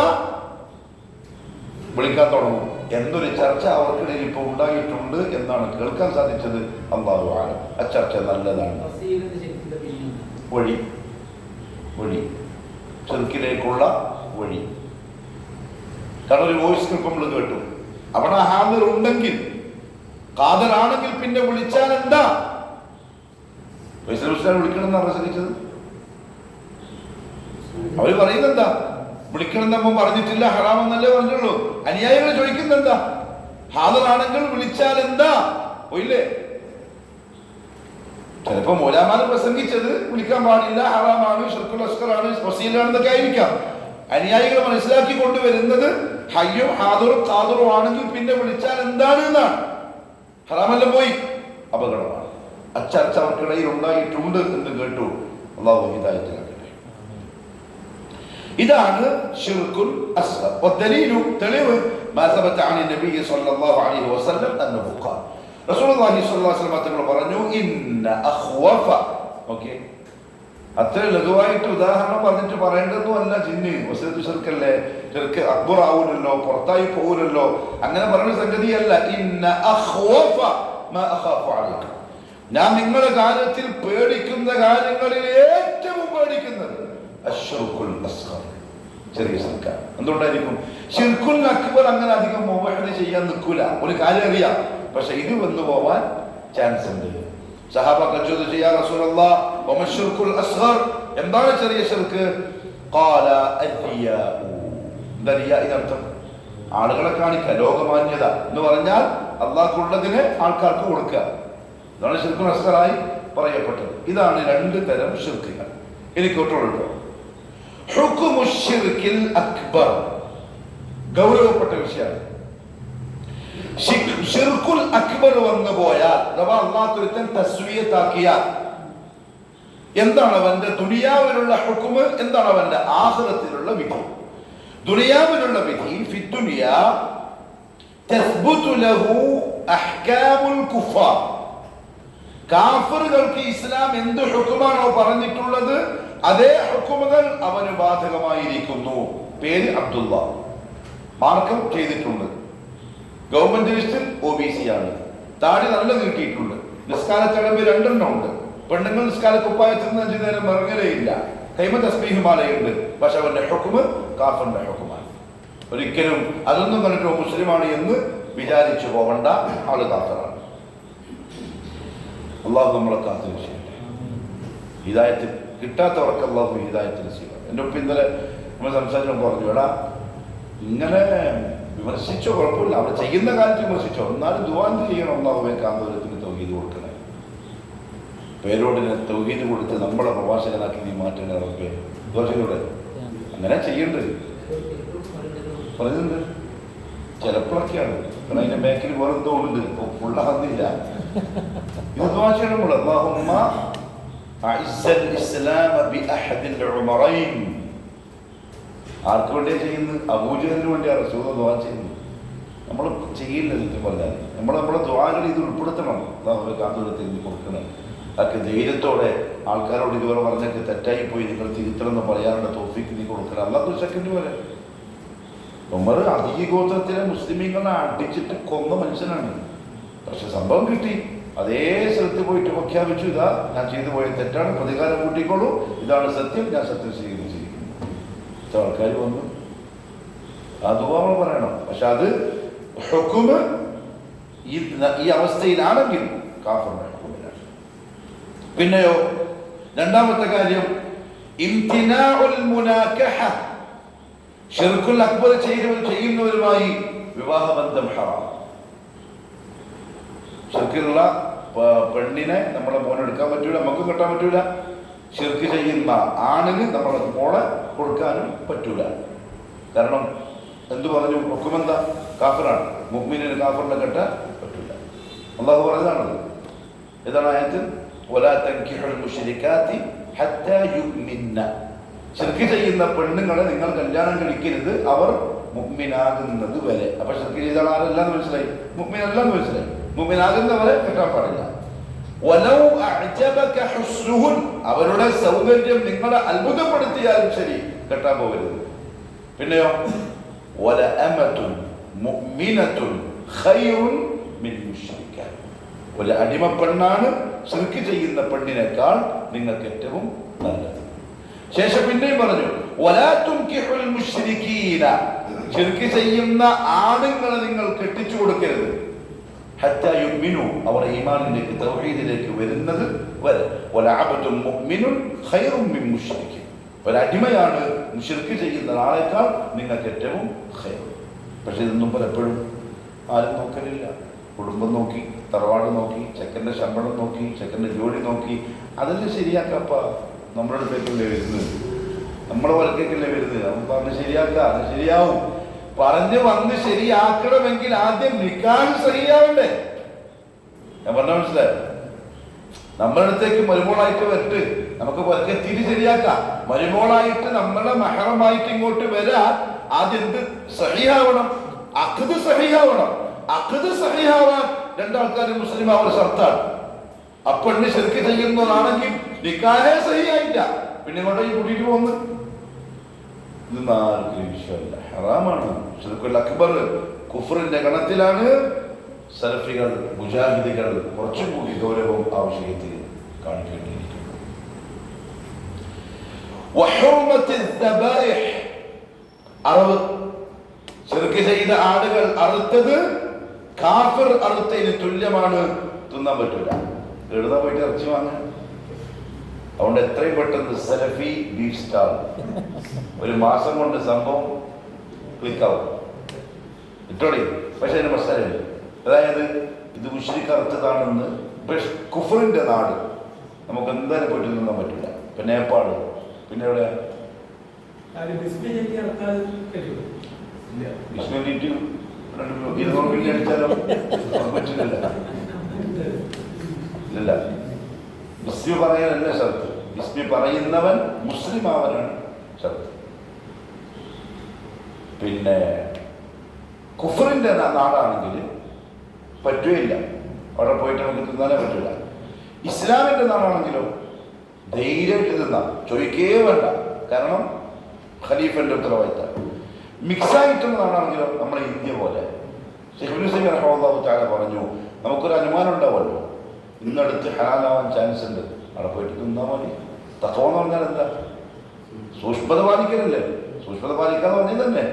വിളിക്കാൻ തുടങ്ങും എന്നൊരു ചർച്ച അവർക്കിടയിൽ ഇപ്പോൾ ഉണ്ടായിട്ടുണ്ട് എന്നാണ് കേൾക്കാൻ സാധിച്ചത്. അല്ലാഹു അഅലം. ആ ചർച്ച നല്ലതാണ്. വഴി വഴി ശിർക്കിലേക്കുള്ള വഴി. കാരണം ഒരു വോയിസ് ക്ലിപ്പ് നമ്മൾ കേട്ടു, അവിടെ ഹാജർ ഉണ്ടെങ്കിൽ ഖാദറാണെങ്കിൽ പിന്നെ വിളിച്ചാൽ എന്താ? വിളിക്കണം എന്നാണ് പ്രസംഗിച്ചത്. അവര് പറയുന്നത് എന്താ? വിളിക്കണം നമ്മൾ പറഞ്ഞിട്ടില്ല, ഹറാമെന്നല്ലേ പറഞ്ഞുള്ളൂ. അനുയായികൾ ചോദിക്കുന്നത് എന്താ? ഹാദറാണെങ്കിൽ വിളിച്ചാൽ എന്താ? പോയില്ലേ? ചിലപ്പോ മൗലാമാര് പ്രസംഗിച്ചത് വിളിക്കാൻ പാടില്ല, ഹറാമാണ്, ശിർക്കുൽ അസ്ഗറാണ്, വസീലാണെന്നൊക്കെ ആയിരിക്കാം. അനുയായികൾ മനസ്സിലാക്കി കൊണ്ടുവരുന്നത് ഹയ്യും ഹാദറും ഖാദറും ആണെങ്കിൽ പിന്നെ വിളിച്ചാൽ എന്താണ് എന്നാണ്. ഹറാമെല്ലാം പോയി, അപകടമാണ്. അച്ചർച്ച അവർക്കിടയിൽ ഉണ്ടായിട്ടുണ്ട് എന്ന് കേട്ടു. അല്ലാഹു ഹിദായത്ത് നൽകട്ടെ. ഇതാണ് ശിർക്കുൽ അസ്ഗർ. വദ്ദലീലു, തെളിവ് മാ സബത അനി നബി സ്വല്ലല്ലാഹു അലൈഹി വസല്ലം അന്നഹു ഖാല, റസൂലുള്ളാഹി സ്വല്ലല്ലാഹു അലൈഹി വസല്ലം തങ്ങൾ പറഞ്ഞു, ഇന്ന അഖ്വഫ. ഓക്കേ, അത്ര ലഘുവായിട്ട് ഉദാഹരണം പറഞ്ഞിട്ട് പറയേണ്ടതും അല്ല. ജിന്ന് വസീലത്തു ശിർക്കല്ലേ, ശിർക്ക് അക്ബർ ആവൂലല്ലോ, പുറത്തായി പോകൂലല്ലോ, അങ്ങനെ പറയുന്ന സംഗതിയല്ല. ഇന്ന അഖ്വഫ മാ അഖാഫു അലൈക്കും, ഞാൻ നിങ്ങളുടെ കാര്യത്തിൽ പേടിക്കുന്ന കാര്യങ്ങളിൽ ഏറ്റവും പേടിക്കുന്നത് അശ്ശിർക്കുൽ അസ്ഗർ, ചെറിയ ശിർക്ക. എന്തുകൊണ്ടായിരിക്കും? ശിർക്കുൽ അക്ബർ അങ്ങനെ അധികം മുവഹ്ഹിദ് ചെയ്യാൻ നിൽക്കൂല. ഒരു കാര്യം അറിയാം, പക്ഷെ ഇത് വന്നു പോവാൻ ചാൻസ് ഉണ്ട്. സഹാബാക്കൾ ചോദിച്ചു, യാ റസൂലല്ലാഹ് വമ ശിർക്കുൽ അസ്ഗർ, എന്താണ് ചെറിയ ശിർക്ക്? ഖാല അരിയാഉ. എന്താ റിയാഇന്റെ അർത്ഥം? ആളുകളെ കാണിക്കുക, ലോകമാന്യത എന്ന് പറഞ്ഞാൽ അള്ളാഹ്ക്കുള്ളതിനെ ആൾക്കാർക്ക് കൊടുക്കുക. ഇതാണ് ശിർക്കുൽ അസ്ഗറായി പറയപ്പെട്ടത്. ഇതാണ് രണ്ട് തരം ശിർക്കുകൾ. ഇനി കേട്ടോളൂ. ഹുക്മു ശിർക്കിൽ അക്ബർ, ഗൗരവപ്പെട്ട വിഷയമാണ്. ശിർക്കുൽ അക്ബർ വന്നു പോയാൽ, അഥവാ അള്ളാഹുവിനെ തസ്വിയത്താക്കിയാൽ എന്താണ് അവന്റെ ദുനിയാവിലുള്ള ഹുക്മ്, എന്താണ് അവന്റെ ആഖിറത്തിലുള്ള വിധി? ദുനിയാവിലുള്ള വിധി ഫിദ്ദുനിയ തസ്ബുതു ലഹു അഹ്കാമുൽ കുഫാർ, കാഫിറുകൾക്ക് ഇസ്ലാം എന്ത് ഹുക്മാണോ പറഞ്ഞിട്ടുള്ളത് അതേ ഹുക്മുകൾ അവന് ബാധകമായിരിക്കുന്നു. പേര് അബ്ദുള്ള, മാർക്കം ചെയ്തിട്ടുണ്ട്, ഗവൺമെന്റ് ലിസ്റ്റിൽ OBC ആണ്, താടി നല്ല നീട്ടിയിട്ടുണ്ട്, നിസ്കാരച്ചടമ്പ് 2 ഉണ്ട്, പെണ്ണുങ്ങൾ നിസ്കാരക്കുപ്പായത്തിൽ 5 നേരം ഇറങ്ങലേ, കൈമ തസ്ബീഹ് മാലയുണ്ട്. പക്ഷെ അവന്റെ ഹുക്മ് കാഫിറിന്റെ ഹുക്മാണ്. ഒരിക്കലും അതൊന്നും കണ്ടിട്ടോ മുസ്ലിമാണ് എന്ന് വിചാരിച്ചു പോകണ്ട, ആള് കാഫിറാണ്. അള്ളാഹു നമ്മളെ കാത്തു ചെയ്യട്ടെ. ഹിദായത്ത് കിട്ടാത്തവർക്ക് അള്ളാഹു ഹിദായത്തിന് ചെയ്യണം. എൻ്റെ ഒപ്പം ഇന്നലെ നമ്മൾ സംസാരിച്ചു പറഞ്ഞു, എടാ ഇങ്ങനെ വിമർശിച്ചോ കുഴപ്പമില്ല, അവിടെ ചെയ്യുന്ന കാലത്ത് വിമർശിച്ചോ, എന്നാലും ദുആ ചെയ്യണം. അള്ളാഹുവേ കാന്തപുരത്തിന് തൗഹീദ് കൊടുക്കണേ, പേരോടിന് തൗഹീദ് കൊടുത്ത് നമ്മളെ പ്രവാചകനാക്കി നീ മാറ്റണേ റബ്ബേ, ദോഷങ്ങളുടെ അങ്ങനെ ചെയ്യേണ്ടത് പറയുന്നുണ്ട്. ചിലപ്പോഴൊക്കെയാണ്, കാരണം അതിന്റെ ബാക്കിൽ വേറെ എന്തോ ഉണ്ട്, ഫുള്ള ഹന്നില്ല. ഇത് ദുആ ചെയ്യണം നമ്മൾ. അല്ലാഹുമ്മ അഇസ്സൽ ഇസ്ലാമ ബിഅഹദിൽ ഉമറൈൻ. ആർക്ക് വേണ്ടിയാ ചെയ്യുന്നത്? അബൂജഹലിന് വേണ്ടിയാ റസൂൽ ദുആ ചെയ്യുന്നത്. നമ്മൾ ചെയ്യില്ല. സത്യം പറഞ്ഞാൽ നമ്മളെ ദുആയിൽ ഇത് ഉൾപ്പെടുത്തണം. അല്ലാഹുവേ കാന്തപുരത്തിൽ ഇത് കൊടുക്കണം. അതൊക്കെ ധൈര്യത്തോടെ ആൾക്കാരോട് ഇതുവരെ പറഞ്ഞൊക്കെ തെറ്റായി പോയി, നിങ്ങൾ തിരുത്തണം എന്ന് പറയാനുള്ള തൗഫീക്ക് നീ കൊടുക്കണം. അല്ലാത്തൊരു സെക്കൻഡ് വരെ ഉമർ അധിക ഗോത്രത്തിലെ മുസ്ലിമീങ്ങളെ അടിച്ചിട്ട് കൊന്ന മനുഷ്യനാണ്. പക്ഷെ സംഭവം കിട്ടി. അതേ സ്ഥലത്ത് പോയിട്ട് പ്രഖ്യാപിച്ചു, ഇതാ ഞാൻ ചെയ്തു പോയ തെറ്റാണ്, പ്രതികാരം കൂട്ടിക്കോളൂ, ഇതാണ് സത്യം, ഞാൻ സത്യം സ്വീകരിച്ചിരിക്കുന്നു. ഇത്ര ആൾക്കാർ വന്നു. അത് നമ്മൾ പറയണം. പക്ഷെ അത് ഹുക്മ് ഈ അവസ്ഥയിലാണെങ്കിൽ കാഫിറിന്റെ ഹുക്മിലാണ്. പിന്നെയോ രണ്ടാമത്തെ കാര്യം ഇംതിനാഉൽ മുനാകഹ, ശിർക്കുൽ അക്ബർ ചെയ്യുന്നവരുമായി വിവാഹബന്ധം ഹറാം. ശിർക്കിലുള്ള പെണ്ണിനെ നമ്മളെ മോനെടുക്കാൻ പറ്റൂല, നമുക്ക് കെട്ടാൻ പറ്റൂല. ശിർക്ക് ചെയ്യുന്ന ആണിന് നമ്മളെ മോളെ കൊടുക്കാനും പറ്റൂല. കാരണം എന്തു പറഞ്ഞു? ഹുക്മെന്താ? കാഫിറാണ്. മുഅ്മിനിന് കാഫിറിനെ കെട്ടാൻ പറ്റൂല. അല്ലാഹു പറഞ്ഞതാണത്. ഏതാണ് ആയത്ത്? വലാ തൻകിഹുൽ മുശ്രികാത്തി ഹത്താ യുഅ്മിന്ന. ശിർക്ക് ചെയ്യുന്ന പെണ്ണുങ്ങളെ നിങ്ങൾ കല്യാണം കഴിക്കരുത്, അവർ മുഅ്മിനാകുന്നത് വരെ. അപ്പൊ ശിർക്ക് ചെയ്ത ആരല്ലാന്ന് മനസ്സിലായി? മുഅ്മിനല്ലാന്ന് മനസ്സിലായി. മുഅ്മിനാകുന്നവരെ കെട്ടാൻ പാടില്ല. വലൗ അഅജബക ഹുസ്നുഹുൻ, അവരുടെ സൗന്ദര്യം നിങ്ങളെ അത്ഭുതപ്പെടുത്തിയാലും ശരി കെട്ടാൻ പോകരുത്. പിന്നെയോ വല അമതുൻ മുഅ്മിനതുൻ ഖൈറുൻ മിൻ മുശ്രിക, ഒരു അടിമ പെണ്ണാണ് ശിർക്ക് ചെയ്യുന്ന പെണ്ണിനേക്കാൾ നിങ്ങൾക്ക് ഏറ്റവും നല്ലത്. ശേഷം പിന്നെയും പറഞ്ഞു വലാ തുൻകിഹുൽ മുശ്രികീന, ശിർക്ക് ചെയ്യുന്ന ആണുങ്ങളെ നിങ്ങൾ കെട്ടിച്ചു കൊടുക്കരുത്. ഹത്താ യുഅ്മിനു, അവർ ഈമാനിലേക്ക് തൗഹീദിലേക്ക് വരുന്നത് വരെ. വലഅബ്ദുൻ മുഅ്മിനുൻ ഖൈറുൻ മിൻ മുശ്രിക്, ഒരടിമയാണ് ശിർക്ക് ചെയ്യുന്ന ആളേക്കാൾ നിങ്ങൾക്ക് ഏറ്റവും ഖൈർ. പക്ഷെ ഇതൊന്നും പലപ്പോഴും ആരും നോക്കലില്ല. കുടുംബം നോക്കി, തറവാട് നോക്കി, ചെക്കൻ്റെ ശമ്പളം നോക്കി, ചെക്കൻ്റെ ജോലി നോക്കി, അതെല്ലാം ശരിയാക്കപ്പ നമ്മുടെ അടുത്തേക്കല്ലേ വരുന്നത്, നമ്മളെ വലക്കേക്കല്ലേ വരുന്നത്. നമുക്ക് പറഞ്ഞ് ശരിയാക്കാം, അത് ശരിയാവും. പറഞ്ഞ് വന്ന് ശരിയാക്കണമെങ്കിൽ ആദ്യം നിക്കാഹ് ശരിയാവണ്ടേ? ഞാൻ പറഞ്ഞ മനസ്സിലായി? നമ്മുടെ അടുത്തേക്ക് മരുമോളായിട്ട് വരട്ട്, നമുക്ക് പതുക്കെ തിരി ശരിയാക്കാം. മരുമോളായിട്ട് നമ്മളെ മഹറമായിട്ട് ഇങ്ങോട്ട് വരാൻ ആദ്യം എന്ത് സഹിയാവണം? അഖ്ദ് സഹിയാവണം. അഖ്ദ് സഹിയാവാൻ രണ്ടാൾക്കാർ മുസ്ലിം ആവുന്ന ഷർത്താണ്. അപ്പെണ്ണ് ശിർക്ക് ചെയ്യുന്നതാണെങ്കിൽ നിക്കാഹേ സഹിയായില്ല, പിന്നെ ഇങ്ങോട്ടേക്ക് കൂട്ടിയിട്ട് പോകുന്നു. ഇതൊന്നും ആർക്കും വിഷയമല്ല, ഹറാമാണ്. ശിർക്കുൽ അക്ബർ കുഫറിന്റെ ഗണത്തിലാണ്. സലഫികൾ മുജാഹിദികൾ കുറച്ചും കൂടി ഗൗരവം ആ വിഷയത്തിൽ കാണിക്കേണ്ടിയിരിക്കുന്നു. അറവ്, ശിർക്ക് ചെയ്ത ആടുകൾ അറുത്തത് കാഫിർ അറുത്തതിന് തുല്യമാണ്, തിന്നാൻ പറ്റൂല. എഴുതാൻ പോയിട്ട് ഇറച്ചി വാങ്ങാൻ. അതുകൊണ്ട് എത്രയും പെട്ടെന്ന് സലഫി ബീഫ് സ്റ്റാൾ 1 മാസം കൊണ്ട് സംഭവം ക്ലിക്കാവും. ഇട്ടോടി. പക്ഷെ അതിന് പ്രശ്നമില്ല. അതായത് ഇത് മുശ്രിക്ക് അർത്ഥത്താണെന്ന് കുഫറിന്റെ നാട്, നമുക്ക് എന്തായാലും പോയിട്ട് നിന്നാൻ പറ്റില്ല. പിന്നെ നേപ്പാള്, പിന്നെ എവിടെ അടിച്ചാലോ പറ്റില്ലല്ല. ഇല്ല, ബിസ്മി പറയാനല്ല ഷർത്ത്. ബിസ്മി പറയുന്നവൻ മുസ്ലിം ആവാനാണ് ഷർത്ത്. പിന്നെ കുഫറിന്റെ നാടാണെങ്കിൽ പറ്റുകയില്ല, അവിടെ പോയിട്ട് നമുക്ക് തിന്നാനേ പറ്റില്ല. ഇസ്ലാമിന്റെ നാടാണെങ്കിലോ ധൈര്യമായിട്ട് തിന്നാം, ചോദിക്കേ വേണ്ട. കാരണം ഖലീഫന്റെ ഉത്തരവാദിത്തം. മിക്സായിട്ടുള്ള നാടാണെങ്കിലോ നമ്മുടെ ഇന്ത്യ പോലെ ശൈഖുൽ സൈമി റഹ്മത്തുള്ളാഹി തആല പറഞ്ഞു, നമുക്കൊരു അനുമാനം ഉണ്ടാവുമല്ലോ, ഇന്നടുത്ത് ഹലാലാവാൻ ചാൻസ് ഉണ്ട്, അവിടെ പോയിട്ട് തിന്നാൽ മതി. തഖ്വ എന്ന് പറഞ്ഞാൽ എന്താ? സൂക്ഷ്മത പാലിക്കലല്ലേ? സൂക്ഷ്മത പാലിക്കാന്ന് പറഞ്ഞത് തന്നെ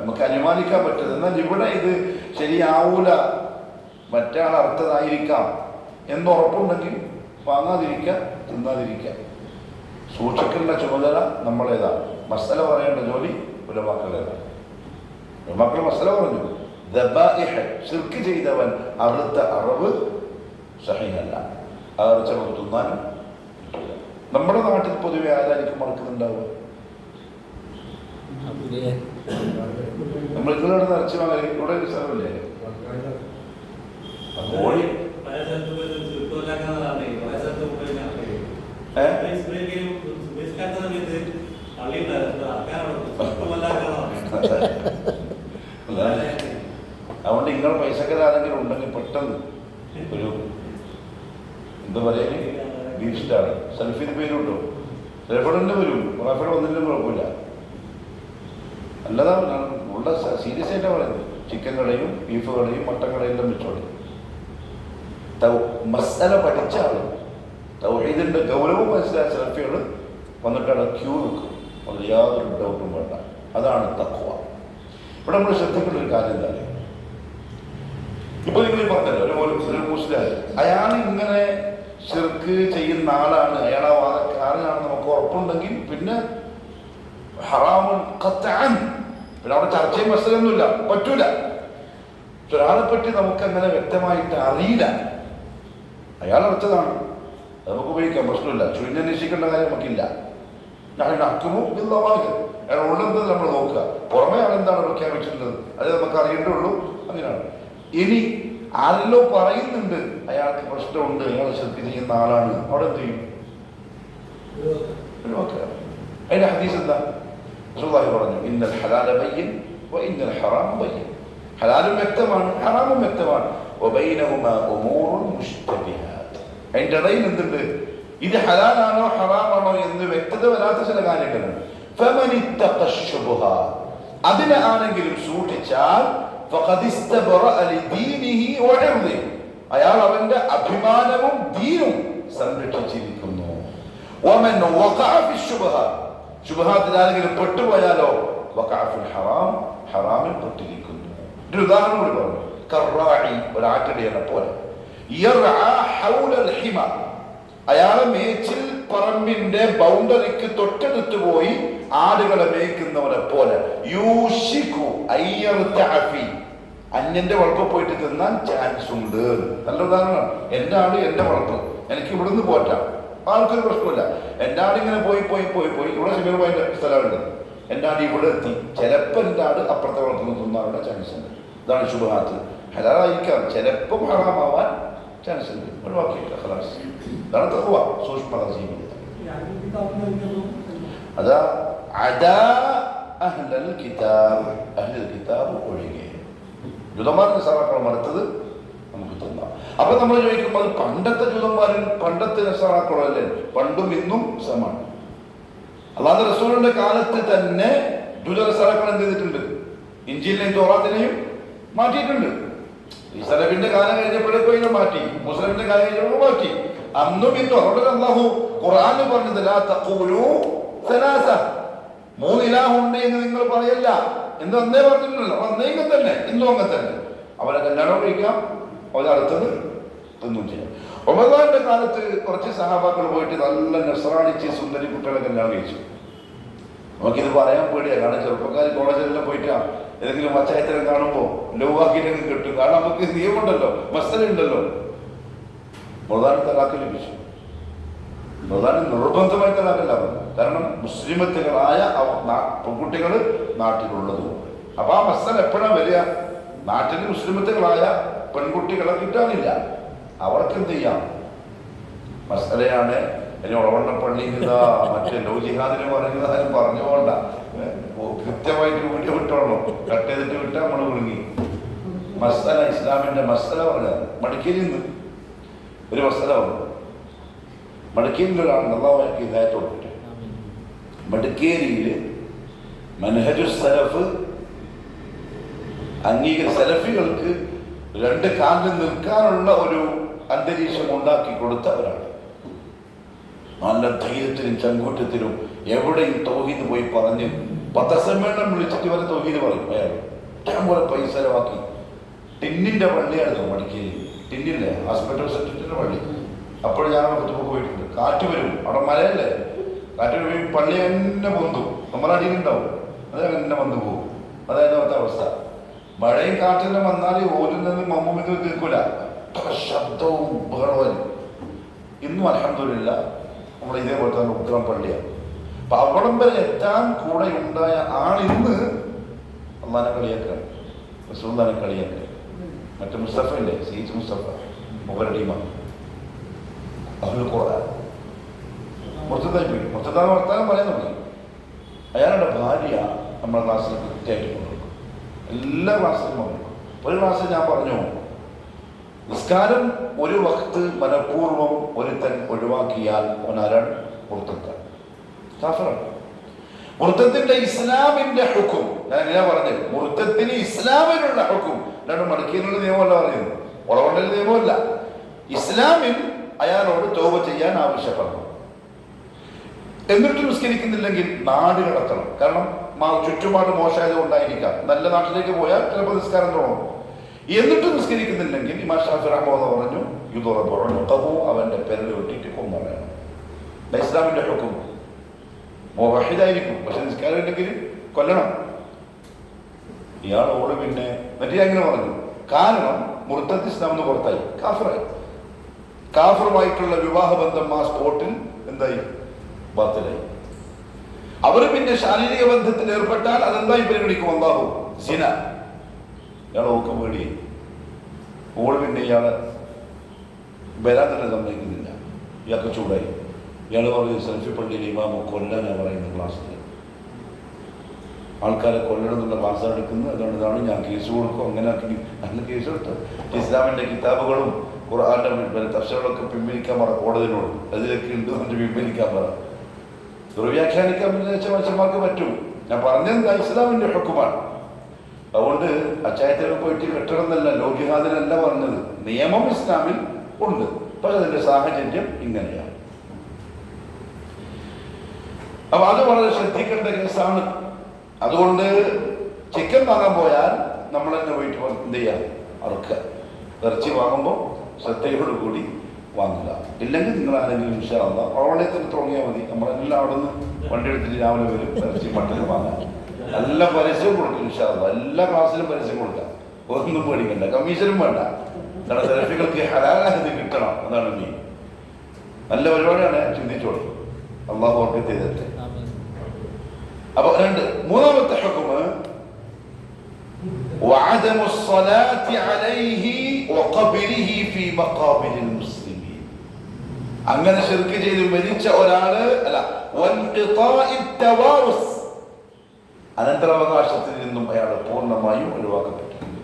നമുക്ക് അനുമാനിക്കാൻ പറ്റുന്നത്. എന്നാൽ ഇവിടെ ഇത് ശരിയാവൂല, മറ്റാൾ അർത്ഥതായിരിക്കാം എന്നുറപ്പുണ്ടെങ്കിൽ വാങ്ങാതിരിക്കുക, തിന്നാതിരിക്കുക. സൂക്ഷിക്കേണ്ട ചുമതല നമ്മളേതാണ്. മസല പറയേണ്ട ജോലി ഉലമാക്കളേതാണ്. ഉലമാക്കൾ മസല പറഞ്ഞു, ദബാഇഹ്, ശിർക്ക് ചെയ്തവൻ അറുത്ത അറവ് സഹീഹല്ല, ആ ഇറച്ചി നമുക്ക് തിന്നാനും. നമ്മുടെ നാട്ടിൽ പൊതുവെ ആരായിരിക്കും മറക്കുന്നുണ്ടാവുക? നമ്മൾ ഇവിടെ ഇറച്ചി വാങ്ങൽ ഇവിടെ ഒരു സ്ഥലമല്ലേ കോഴി. അതുകൊണ്ട് നിങ്ങൾ പൈസക്കാരെങ്കിലും ഉണ്ടെങ്കിൽ പെട്ടെന്ന് ഒരു എന്താ പറയുക ബീഫ് സ്റ്റാൾ സെൽഫിന് പേര് കിട്ടും. സെൽഫിടെ വരും, റാഫിടെ വന്നിട്ടും കുഴപ്പമില്ല. അല്ലാതെ ഉള്ള സീരിയസ് ആയിട്ടാണ് പറയുന്നത്. ചിക്കൻ കടയും ബീഫ് കടയും മട്ടൻ കടയും എല്ലാം വെച്ചോളി. മസ്അല പഠിച്ച ആള് തൗഹീദിന്റെ ഗൗരവം മനസ്സിലായ സലഫികൾ വന്നിട്ടാണ് ക്യൂ നിൽക്കും. അത് യാതൊരു ഡൗട്ടും വേണ്ട. അതാണ് തഖ്വ. ഇവിടെ നമ്മൾ ശ്രദ്ധിക്കേണ്ട ഒരു കാര്യം എന്താ, ഇപ്പൊ നിങ്ങൾ പറഞ്ഞല്ലോ ഒരു മുസ്ലിം അയാൾ ഇങ്ങനെ ശിർക്ക് ചെയ്യുന്ന ആളാണ്, അയാൾ ആ വാദക്കാരനാണ് നമുക്ക് ഉറപ്പുണ്ടെങ്കിൽ പിന്നെ ഹറാമുൻ ഖത്അൻ, പിന്നെ അവിടെ ചർച്ചയും മസലൊന്നുമില്ല, പറ്റൂല. പക്ഷെ ഒരാളെ പറ്റി നമുക്ക് അങ്ങനെ വ്യക്തമായിട്ട് അറിയില്ല, അയാൾ അടച്ചതാണ്, നമുക്ക് ഉപയോഗിക്കാം, പ്രശ്നമില്ല. ചുഴിഞ്ഞന്വേഷിക്കേണ്ട കാര്യം നമുക്കില്ല. ഞാൻ അക്കുമോ ഇല്ലവാകെ അയാൾ ഉള്ളത് നമ്മൾ നോക്കുക, പുറമെ ആളെന്താണ് പ്രഖ്യാപിച്ചിട്ടുള്ളത് അത് നമുക്ക് അറിയേണ്ടുള്ളൂ. അങ്ങനെയാണ്. ഇനി ആരെല്ലോ പറയുന്നുണ്ട് അയാൾക്ക് പ്രശ്നമുണ്ട്, അയാൾ ശിർക്ക് ചെയ്യുന്ന ആളാണ്, അവിടെ എന്ത് ചെയ്യും? അതിന്റെ ഹദീസ് എന്താ? റസൂലുള്ളാഹി പറഞ്ഞു, ഇന്നൽ ഹലാല ബയ്യിൻ വ ഇന്നൽ ഹറാമ ബയ്യിൻ. ഹലാലും വ്യക്തമാണ്, ഹറാമും വ്യക്തമാണ്. വബൈനഹുമാ ഉമൂറുൻ മുശ്തബിഹാത്ത്. അതിന്റെ ഇടയിൽ എന്തുണ്ട്? ഇത് ഹലാലാണോ ഹറാമാണോ എന്ന് വ്യക്തത വരാത്ത ചില കാര്യങ്ങളുണ്ട്. ഫമൻ ഇത്തഖ ശുബ്ഹാത്ത്, അതിനെ ആരെങ്കിലും സൂക്ഷിച്ചാൽ ഫഖദ് ഇസ്തബറഅ ലിദീനിഹി വഇർദിഹി, അയാൾ അവന്റെ അഭിമാനവും ദീനും സംരക്ഷിച്ചിരിക്കുന്നു. വമൻ വഖഅ ഫി ശുബ്ഹാത്ത്, ശുബ്ഹാത്തിൽ ആരെങ്കിലും പെട്ടുപോയാലോ വഖഅ ഫിൽ ഹറാം, ഹറാമിൽ പെട്ടിരിക്കുന്നു. ഒരു ഉദാഹരണം കൂടി പറഞ്ഞു. കറാഇ, ഒരു ആട്ടിടയനെ പോലെ, യർആ ഹൗലൽ ഹിമ, അയാളെ മേച്ചിൽ പറമ്പിന്റെ ബൗണ്ടറിക്ക് തൊട്ടടുത്ത് പോയി ആടുകളെ മേയ്ക്കുന്നവരെ പോലെ, യൂഷികു അയ്യർതഅഫി, അന്യന്റെ വളപ്പ് പോയിട്ട് തിന്നാൻ ചാൻസ് ഉണ്ട്. നല്ല ഉദാഹരണം. എന്റെ ആട് എന്റെ വളപ്പ്, എനിക്ക് ഇവിടുന്ന് പോറ്റാം, ആൾക്കൊരു പ്രശ്നമില്ല. എന്റെ ആട് ഇങ്ങനെ പോയി പോയി പോയി പോയി ഇവിടെ ശിബിറുമായിട്ട് സ്ഥലമുണ്ട്, എന്റെ ആട് ഇവിടെ എത്തി, ചിലപ്പോൾ എന്റെ ആട് അപ്പുറത്തെ വളർത്തുന്ന തിന്നാനുള്ള ചാൻസ് ഉണ്ട്. ഇതാണ് ശുബ്ഹാത്ത്. ഹലാലായിരിക്കാം, ചിലപ്പം ഹറാമാവാൻ ചാൻസ് ഉണ്ട്, ഒഴിവാക്കിയില്ല. ഖലാസ്. ഇതാണ് തഖ്വ, സൂക്ഷ്മത ജീവിതം. അതാ അദാ അഹ്ലൽ കിതാബ്, അഹ്ലൽ കിതാബ് ഒഴികെ ജൂതന്മാരുടെ സഹാക്കൾ മറുത്തത് നമുക്ക് തിന്നാം. അപ്പൊ നമ്മൾ ചോദിക്കും, അത് പണ്ടത്തെ ജൂതന്മാരും പണ്ടത്തെ നസാറാക്കളും അല്ലേ? പണ്ടും ഇന്നും സമാണ്. അല്ലാഹുവിന്റെ റസൂലിന്റെ കാലത്ത് തന്നെ ജൂത നസാറാക്കൾ എന്ത് ചെയ്തിട്ടുണ്ട്? ഇഞ്ചീലിനെയും തൗറാത്തിനെയും മാറ്റിയിട്ടുണ്ട്. ഈ സലഫിന്റെ കാലം കഴിഞ്ഞപ്പോഴേക്കും ഇതിനെ മാറ്റി, മുസ്ലിമിന്റെ കാലം കഴിഞ്ഞപ്പോൾ മാറ്റി. അന്നും ഇന്നും അവിടെ അല്ലാഹു ഖുർആനിൽ പറഞ്ഞത് ലാ തഖൂലു സലാസ, മൂന്ന് ഇലാഹ് ഉണ്ട് എന്ന് നിങ്ങൾ പറയല്ല എന്ന് അന്നേ പറഞ്ഞിട്ടുണ്ടല്ലോ. അന്നേ ഇങ്ങനെ തന്നെ, ഇന്നും അങ്ങനെ തന്നെ. അവരെ കല്യാണം കഴിക്കാം, അവരടുത്തത് തിന്നും ചെയ്യാം. റമദാന്റെ കാലത്ത് കുറച്ച് സഹാബാക്കൾ പോയിട്ട് നല്ല നസ്രാണിച്ച് സുന്ദരി കുട്ടികളെ കല്യാണം കഴിച്ചു. നമുക്കിത് പറയാൻ പേടിയാണ്, കാരണം ചെറുപ്പക്കാർ കോളേജിലെല്ലാം പോയിട്ടാ ഏതെങ്കിലും പഞ്ചായത്തിനെ കാണുമ്പോൾ ലൗവാക്കിയിട്ടൊക്കെ കിട്ടും. കാരണം നമുക്ക് നിയമമുണ്ടല്ലോ, മസല ഉണ്ടല്ലോ. റമദാൻ തലാഖ് ലഭിച്ചു. റമദാൻ നിർബന്ധമായി തലാഖല്ല, കാരണം മുസ്ലിമത്തുകളായ പെൺകുട്ടികൾ നാട്ടിലുള്ളതുകൊണ്ട്. അപ്പൊ ആ മസല എപ്പോഴാണ് വരിക? നാട്ടിൽ മുസ്ലിമത്തുകളായ പെൺകുട്ടികളെ കിട്ടാനില്ല, അവർക്ക് എന്ത് ചെയ്യാം? മസലയാണ്. ഇനി ഉളവണ്ണപ്പള്ളി മറ്റേ ലോ ജിഹാദിനെ പറയുന്നതായാലും പറഞ്ഞുകൊണ്ട കൃത്യമായിട്ട് വീട്ടിൽ വിട്ടോളൂ, കട്ട് ചെയ്തിട്ട് വിട്ടാൽ നമ്മൾ കുടുങ്ങി. മസല, ഇസ്ലാമിന്റെ മസല പറഞ്ഞത് മടിക്കേരിയിൽ നിന്ന് ഒരു മസല വന്നു. മടിക്കേരിയിലൊരാൾ അല്ലാഹുവിലേക്ക് ഹിദായത്ത് കൊടുത്തിട്ട്, മടിക്കേരിയിൽ മൻഹജു സലഫ് സലഫികൾക്ക് രണ്ട് കാലിൽ നിൽക്കാനുള്ള ഒരു അന്തരീക്ഷം ഉണ്ടാക്കി കൊടുത്ത ഒരാൾ. നല്ല ധൈര്യത്തിലും ചങ്കൂറ്റത്തിലും എവിടെയും തൗഹീദ് പോയി പറഞ്ഞ് പത്രസമ്മേളനം വിളിച്ചിട്ട് വരെ തൗഹീദ് പറയും. അയാൾ ഇഷ്ടം പോലെ പൈസ ചെലവാക്കി. ടിന്നിന്റെ പള്ളിയായിരുന്നു മടിക്കേരി, ടിന്നില്ലേ, ഹോസ്പിറ്റൽ സെറ്റിന്റെ പള്ളി. അപ്പോൾ ഞാൻ അവിടുത്തെ പോയിട്ടുണ്ട്. കാറ്റ് വരും, അവിടെ മലയല്ലേ, കാറ്റ് വരും, പള്ളി തന്നെ പൊന്തും, നമ്മുടെ അടിയിലുണ്ടാവും, അത് അങ്ങനെ വന്നു പോകും. അതായത് അവിടുത്തെ അവസ്ഥ. മഴയും കാറ്റെല്ലാം വന്നാൽ ഓരുന്നത് മമ്മൂമിക്ക് കേൾക്കൂല, ശബ്ദവും ബഹളവും. ഇന്നും അൽഹംദുലില്ലാ നമ്മൾ ഇതേപോലെ തന്നെ ഉഗ്രം പള്ളിയാണ്. അപ്പൊ അവിടം വരെ എത്താൻ കൂടെ ഉണ്ടായ ആളിന്ന് അള്ളാനെ കളിയാക്കാണ്, റസൂലുള്ളാഹിനെ കളിയാക്കുക. മറ്റേ മുസ്തഫ ഇല്ലേ, സീച്ച് മുസ്തഫ മുബരടീമ, അഹ്ലുൽ ഖുർആൻ മുർത്തദായി പോയി. മുർത്തദാ വർത്താനം പറയാൻ തുടങ്ങി. അയാളുടെ ഭാര്യ നമ്മുടെ ക്ലാസ്സിൽ കൃത്യമായിട്ട് കൊണ്ടുവരും, എല്ലാ ക്ലാസ്സിലും കൊണ്ടുവരും. ഒരു ക്ലാസ്സിൽ ഞാൻ പറഞ്ഞു, നിസ്കാരം ഒരു വക്ത് മനഃപൂർവ്വം ഒരുത്തൻ ഒഴിവാക്കിയാൽ അവനാരാണ്? മുർത്തദ്, കാഫിറാണ്. മുർത്തദിന്റെ ഇസ്ലാമിന്റെ ഹുക്കും ഞാൻ എങ്ങനെയാ പറഞ്ഞത്? മുർത്തദിന് ഇസ്ലാമിനുള്ള ഹുക്കും, അല്ലാണ്ട് മടക്കിയുള്ള നിയമമല്ല പറയുന്നത്, ഉളവണ്ടൽ നിയമമല്ല. ഇസ്ലാമിൽ അയാളോട് തൗബ ചെയ്യാൻ ആവശ്യപ്പെടണം. എന്നിട്ട് നിസ്കരിക്കുന്നില്ലെങ്കിൽ നാട് കടത്തണം. കാരണം ചുറ്റുപാട് മോശമായത് കൊണ്ടായിരിക്കാം. നല്ല നാട്ടിലേക്ക് പോയാൽ ചിലപ്പോൾ നിസ്കാരം തുടങ്ങും. എന്നിട്ട് നിസ്കരിക്കുന്നില്ലെങ്കിൽ ഇമാം ഷാഫി റഹ്മത്തുള്ളാഹി പറഞ്ഞു യുദ്റബു, അവന്റെ പെരൽ വെട്ടിയിട്ട് കൊന്നളയണം. ഇസ്ലാമിന്റെ ഹുക്കം മുവഹിദായിരിക്കും, പക്ഷെ നിസ്കാരം ഉണ്ടെങ്കിൽ കൊല്ലണം. ഇയാളോട് പിന്നെ എന്നിട്ട് ഞാൻ ഇങ്ങനെ പറഞ്ഞു, കാരണം മുർത്തദ് ഇസ്ലാം എന്ന് പുറത്തായി, കാഫിറായി. കാഫറുമായിട്ടുള്ള വിവാഹബന്ധം ആ സ്പോട്ടിൽ എന്തായി? ബാത്തിലായി. അവർ പിന്നെ ശാരീരിക ബന്ധത്തിൽ ഏർപ്പെട്ടാൽ അതെന്തായി പരിഗണിക്കും? അല്ലാഹു സിന. ഇയാളെ ഒക്കെ പേടി. ഓള് പിന്നെ ഇയാളെ വരാൻ തന്നെ സമ്മതിക്കുന്നില്ല. ഇയാൾക്ക് ചൂടായി. ഇയാൾ പറയും സെൽഫി പള്ളിയിൽ ഇമാമ കൊല്ലാനാണ് പറയുന്നത് ക്ലാസ്സിൽ. ആൾക്കാരെ കൊല്ലണം എന്നുള്ള ക്ലാസ്സാണ് എടുക്കുന്നത്. അതുകൊണ്ട് ഇതാണ് ഞാൻ കേസ് കൊടുക്കും. അങ്ങനെ ആക്കി നല്ല കേസ് എടുത്ത് ഇസ്ലാമിന്റെ കിതാബുകളും ഖുർആന്റെ തഫ്സീറുകളൊക്കെ പിൻവലിക്കാൻ പറ കോടതിനോട്. അതിലൊക്കെ ഉണ്ട് എന്നിട്ട് പിൻവലിക്കാൻ പറ. ദുർവ്യാഖ്യാനിക്കാൻ വെച്ച മനുഷ്യന്മാർക്ക് പറ്റും. ഞാൻ പറഞ്ഞത് ഇസ്ലാമിന്റെ ഹുക്കുമാണ്. അതുകൊണ്ട് അച്ചായത്തിൽ പോയിട്ട് കെട്ടണം എന്നല്ല, ലോക്യഹാദിനല്ല പറഞ്ഞത്. നിയമം ഇസ്ലാമിൽ ഉണ്ട്, പക്ഷെ അതിന്റെ സാഹചര്യം ഇങ്ങനെയാണ്. അപ്പൊ അത് വളരെ ശ്രദ്ധിക്കേണ്ട കേസാണ്. അതുകൊണ്ട് ചിക്കൻ വാങ്ങാൻ പോയാൽ നമ്മൾ തന്നെ പോയിട്ട് എന്ത് ചെയ്യാം? അറുക്കുക. ഇറച്ചി വാങ്ങുമ്പോൾ ശ്രദ്ധയോട് കൂടി വാങ്ങുക. ഇല്ലെങ്കിൽ നിങ്ങൾ ആരെങ്കിലും ഇൻഷാ അല്ലാഹ് പ്രവണത്തിൽ തുടങ്ങിയാൽ മതി. നമ്മളെല്ലാം അവിടെ നിന്ന് വണ്ടി എടുത്തിട്ട് രാവിലെ വരും ഇറച്ചി മട്ടന് വാങ്ങാം. നല്ല പരസ്യം കൊടുക്കും ഇൻഷാ അല്ലാഹ്. എല്ലാ ക്ലാസ്സിലും പരസ്യം കൊടുക്കാം. ഒന്നും പേടിക്കണ്ട, കമ്മീഷനും വേണ്ട. കാരണം സെൽഫികൾക്ക് ഹലാലായത് കിട്ടണം, അതാണ് മീൻ. നല്ല പരിപാടിയാണ്, ചിന്തിച്ചോളൂ. അള്ളാഹു ഓർമ്മ ചെയ്തിട്ട്. അപ്പൊ മൂന്നാമത്തെ ഹുക്മ് وعدم الصلاة عليه وقبره في مقابر المسلمين. അങ്ങനെ ശിർക്ക് ചെയ്ത് മരിച്ച ഒരാള് അല്ല, അനന്തരാവകാശത്തിൽ നിന്നും അയാൾ പൂർണ്ണമായും ഒഴിവാക്കപ്പെട്ടിട്ടുണ്ട്.